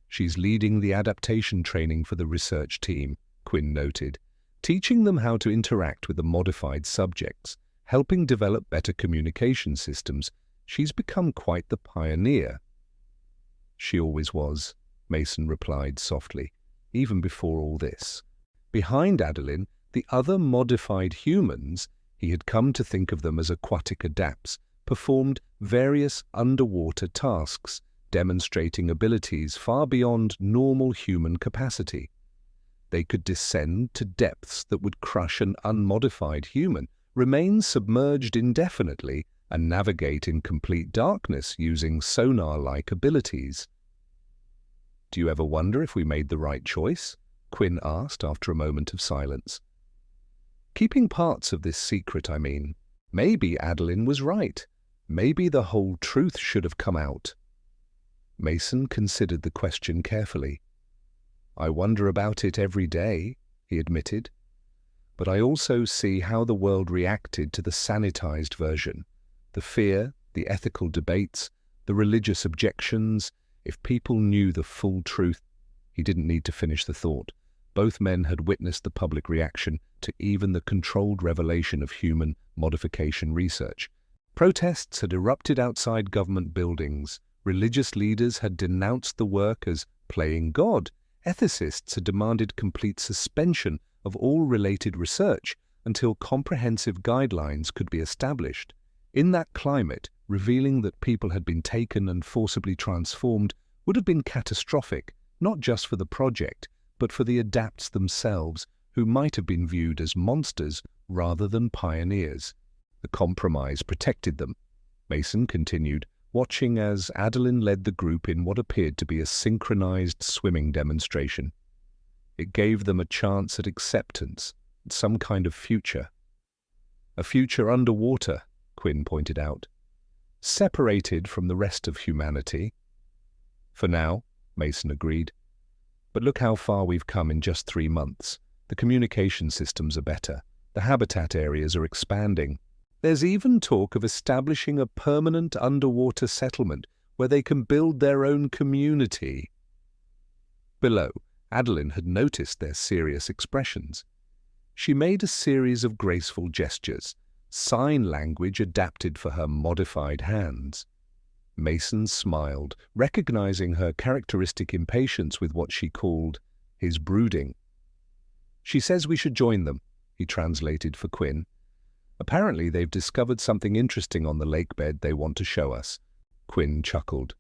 She's leading the adaptation training for the research team, Quinn noted, teaching them how to interact with the modified subjects, helping develop better communication systems. She's become quite the pioneer. She always was, Mason replied softly, even before all this. Behind Adeline, the other modified humans, he had come to think of them as aquatic adapts, performed various underwater tasks, demonstrating abilities far beyond normal human capacity. They could descend to depths that would crush an unmodified human, remain submerged indefinitely, and navigate in complete darkness using sonar-like abilities. "Do you ever wonder if we made the right choice?" Quinn asked after a moment of silence. "Keeping parts of this secret, I mean. Maybe Adeline was right. Maybe the whole truth should have come out." Mason considered the question carefully. "I wonder about it every day," he admitted. "But I also see how the world reacted to the sanitized version. The fear, the ethical debates, the religious objections. If people knew the full truth—" He didn't need to finish the thought. Both men had witnessed the public reaction to even the controlled revelation of human modification research. Protests had erupted outside government buildings. Religious leaders had denounced the work as playing God. Ethicists had demanded complete suspension of all related research until comprehensive guidelines could be established. In that climate, revealing that people had been taken and forcibly transformed would have been catastrophic, not just for the project, but for the adapts themselves, who might have been viewed as monsters rather than pioneers. The compromise protected them, Mason continued, watching as Adeline led the group in what appeared to be a synchronized swimming demonstration. It gave them a chance at acceptance, at some kind of future. "A future underwater," Quinn pointed out. "Separated from the rest of humanity." "For now," Mason agreed. "But look how far we've come in just 3 months. The communication systems are better. The habitat areas are expanding. There's even talk of establishing a permanent underwater settlement where they can build their own community." Below, Adeline had noticed their serious expressions. She made a series of graceful gestures, sign language adapted for her modified hands. Mason smiled, recognizing her characteristic impatience with what she called his brooding. "She says we should join them," he translated for Quinn. "Apparently they've discovered something interesting on the lake bed they want to show us." Quinn chuckled.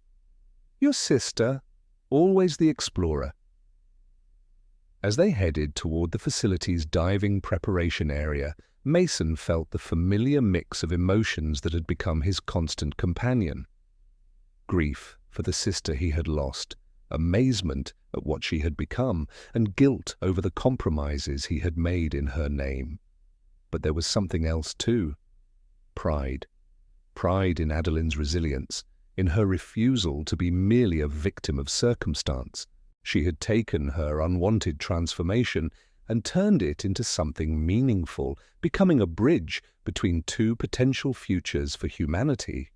"Your sister, always the explorer." As they headed toward the facility's diving preparation area, Mason felt the familiar mix of emotions that had become his constant companion. Grief for the sister he had lost, amazement at what she had become, and guilt over the compromises he had made in her name. But there was something else too. Pride. Pride in Adeline's resilience, in her refusal to be merely a victim of circumstance. She had taken her unwanted transformation and turned it into something meaningful, becoming a bridge between two potential futures for humanity.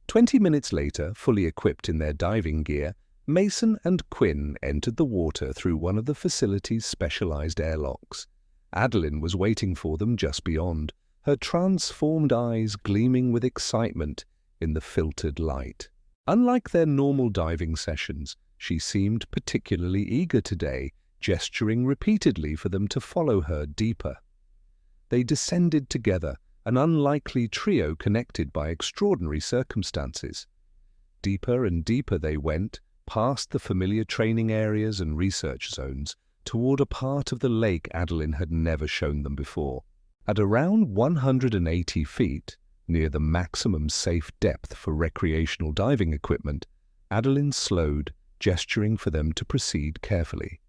20 minutes later, fully equipped in their diving gear, Mason and Quinn entered the water through one of the facility's specialized airlocks. Adeline was waiting for them just beyond, her transformed eyes gleaming with excitement in the filtered light. Unlike their normal diving sessions, she seemed particularly eager today, gesturing repeatedly for them to follow her deeper. They descended together, an unlikely trio connected by extraordinary circumstances. Deeper and deeper they went, past the familiar training areas and research zones, toward a part of the lake Adeline had never shown them before. At around 180 feet, near the maximum safe depth for recreational diving equipment, Adeline slowed, gesturing for them to proceed carefully.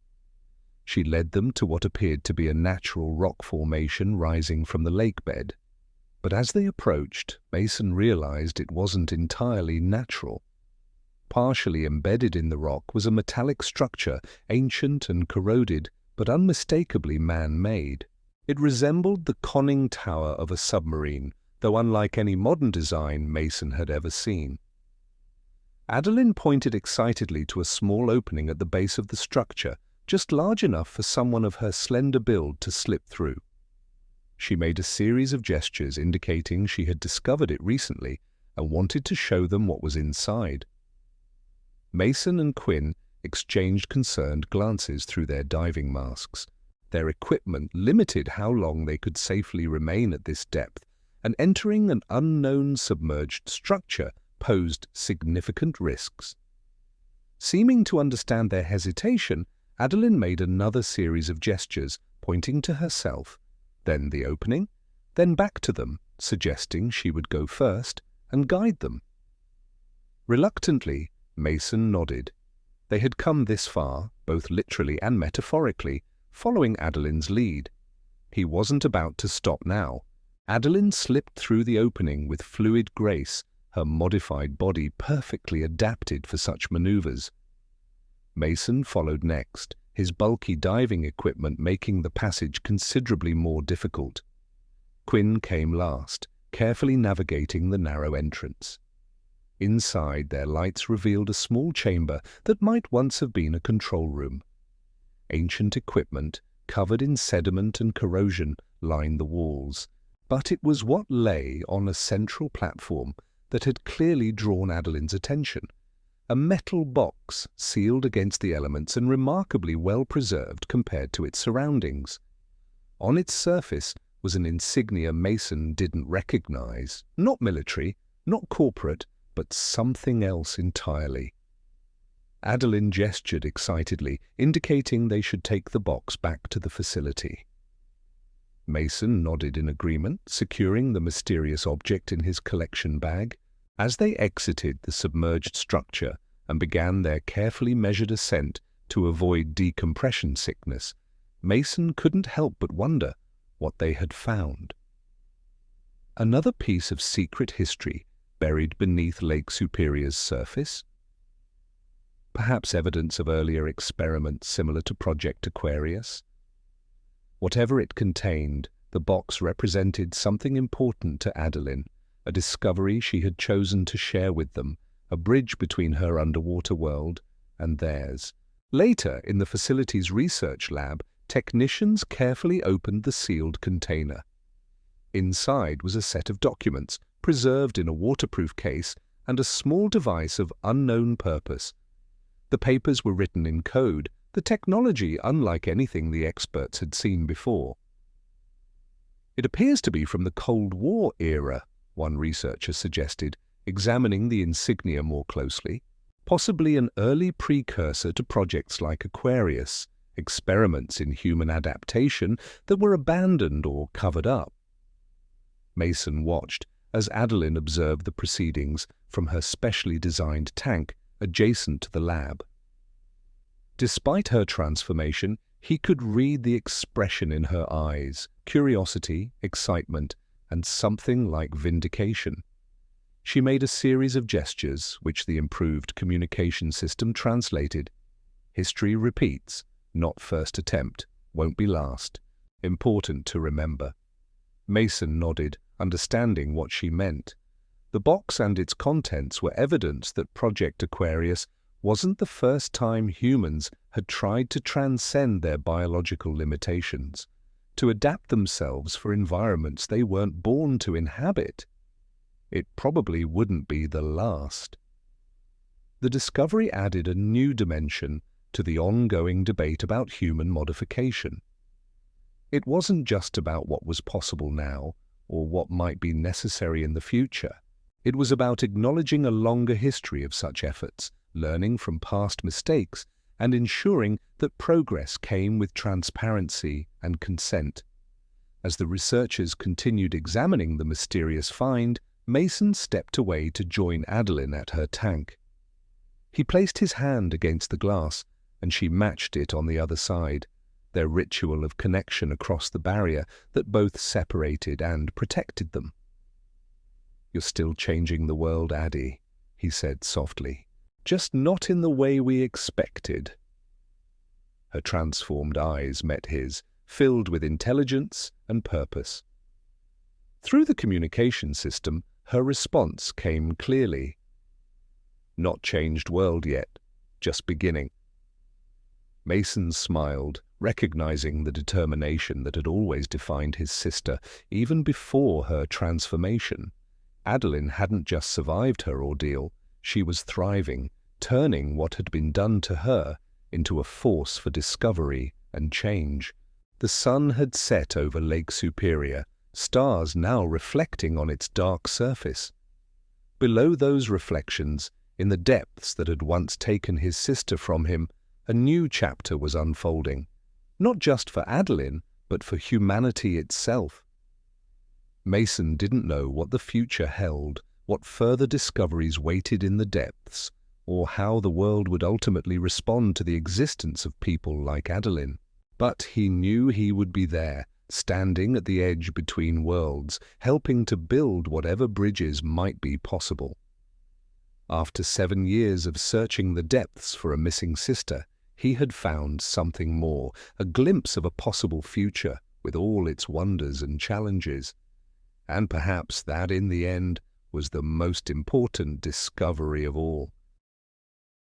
She led them to what appeared to be a natural rock formation rising from the lake bed. But as they approached, Mason realized it wasn't entirely natural. Partially embedded in the rock was a metallic structure, ancient and corroded, but unmistakably man-made. It resembled the conning tower of a submarine, though unlike any modern design Mason had ever seen. Adeline pointed excitedly to a small opening at the base of the structure, just large enough for someone of her slender build to slip through. She made a series of gestures indicating she had discovered it recently and wanted to show them what was inside. Mason and Quinn exchanged concerned glances through their diving masks. Their equipment limited how long they could safely remain at this depth, and entering an unknown submerged structure posed significant risks. Seeming to understand their hesitation, Adeline made another series of gestures, pointing to herself, then the opening, then back to them, suggesting she would go first and guide them. Reluctantly, Mason nodded. They had come this far, both literally and metaphorically, following Adeline's lead. He wasn't about to stop now. Adeline slipped through the opening with fluid grace, her modified body perfectly adapted for such maneuvers. Mason followed next, his bulky diving equipment making the passage considerably more difficult. Quinn came last, carefully navigating the narrow entrance. Inside, their lights revealed a small chamber that might once have been a control room. Ancient equipment, covered in sediment and corrosion, lined the walls, but it was what lay on a central platform that had clearly drawn Adeline's attention. A metal box sealed against the elements and remarkably well preserved compared to its surroundings. On its surface was an insignia Mason didn't recognize, not military, not corporate, but something else entirely. Adeline gestured excitedly, indicating they should take the box back to the facility. Mason nodded in agreement, securing the mysterious object in his collection bag. As they exited the submerged structure and began their carefully measured ascent to avoid decompression sickness, Mason couldn't help but wonder what they had found. Another piece of secret history buried beneath Lake Superior's surface? Perhaps evidence of earlier experiments similar to Project Aquarius? Whatever it contained, the box represented something important to Adeline, a discovery she had chosen to share with them, a bridge between her underwater world and theirs. Later, in the facility's research lab, technicians carefully opened the sealed container. Inside was a set of documents, preserved in a waterproof case, and a small device of unknown purpose. The papers were written in code, the technology unlike anything the experts had seen before. It appears to be from the Cold War era, one researcher suggested, examining the insignia more closely. Possibly an early precursor to projects like Aquarius, experiments in human adaptation that were abandoned or covered up. Mason watched as Adeline observed the proceedings from her specially designed tank adjacent to the lab. Despite her transformation, he could read the expression in her eyes, curiosity, excitement, and something like vindication. She made a series of gestures, which the improved communication system translated. History repeats, not first attempt, won't be last. Important to remember. Mason nodded, understanding what she meant. The box and its contents were evidence that Project Aquarius wasn't the first time humans had tried to transcend their biological limitations, to adapt themselves for environments they weren't born to inhabit. It probably wouldn't be the last. The discovery added a new dimension to the ongoing debate about human modification. It wasn't just about what was possible now or what might be necessary in the future. It was about acknowledging a longer history of such efforts, learning from past mistakes, and ensuring that progress came with transparency and consent. As the researchers continued examining the mysterious find, Mason stepped away to join Adeline at her tank. He placed his hand against the glass, and she matched it on the other side, their ritual of connection across the barrier that both separated and protected them. "You're still changing the world, Addie," he said softly. "Just not in the way we expected." Her transformed eyes met his, filled with intelligence and purpose. Through the communication system, her response came clearly. "Not changed world yet, just beginning." Mason smiled, recognizing the determination that had always defined his sister, even before her transformation. Adeline hadn't just survived her ordeal, she was thriving, turning what had been done to her into a force for discovery and change. The sun had set over Lake Superior, stars now reflecting on its dark surface. Below those reflections, in the depths that had once taken his sister from him, a new chapter was unfolding, not just for Adeline, but for humanity itself. Mason didn't know what the future held, what further discoveries waited in the depths, or how the world would ultimately respond to the existence of people like Adeline. But he knew he would be there, standing at the edge between worlds, helping to build whatever bridges might be possible. After 7 years of searching the depths for a missing sister, he had found something more, a glimpse of a possible future with all its wonders and challenges. And perhaps that, in the end, was the most important discovery of all.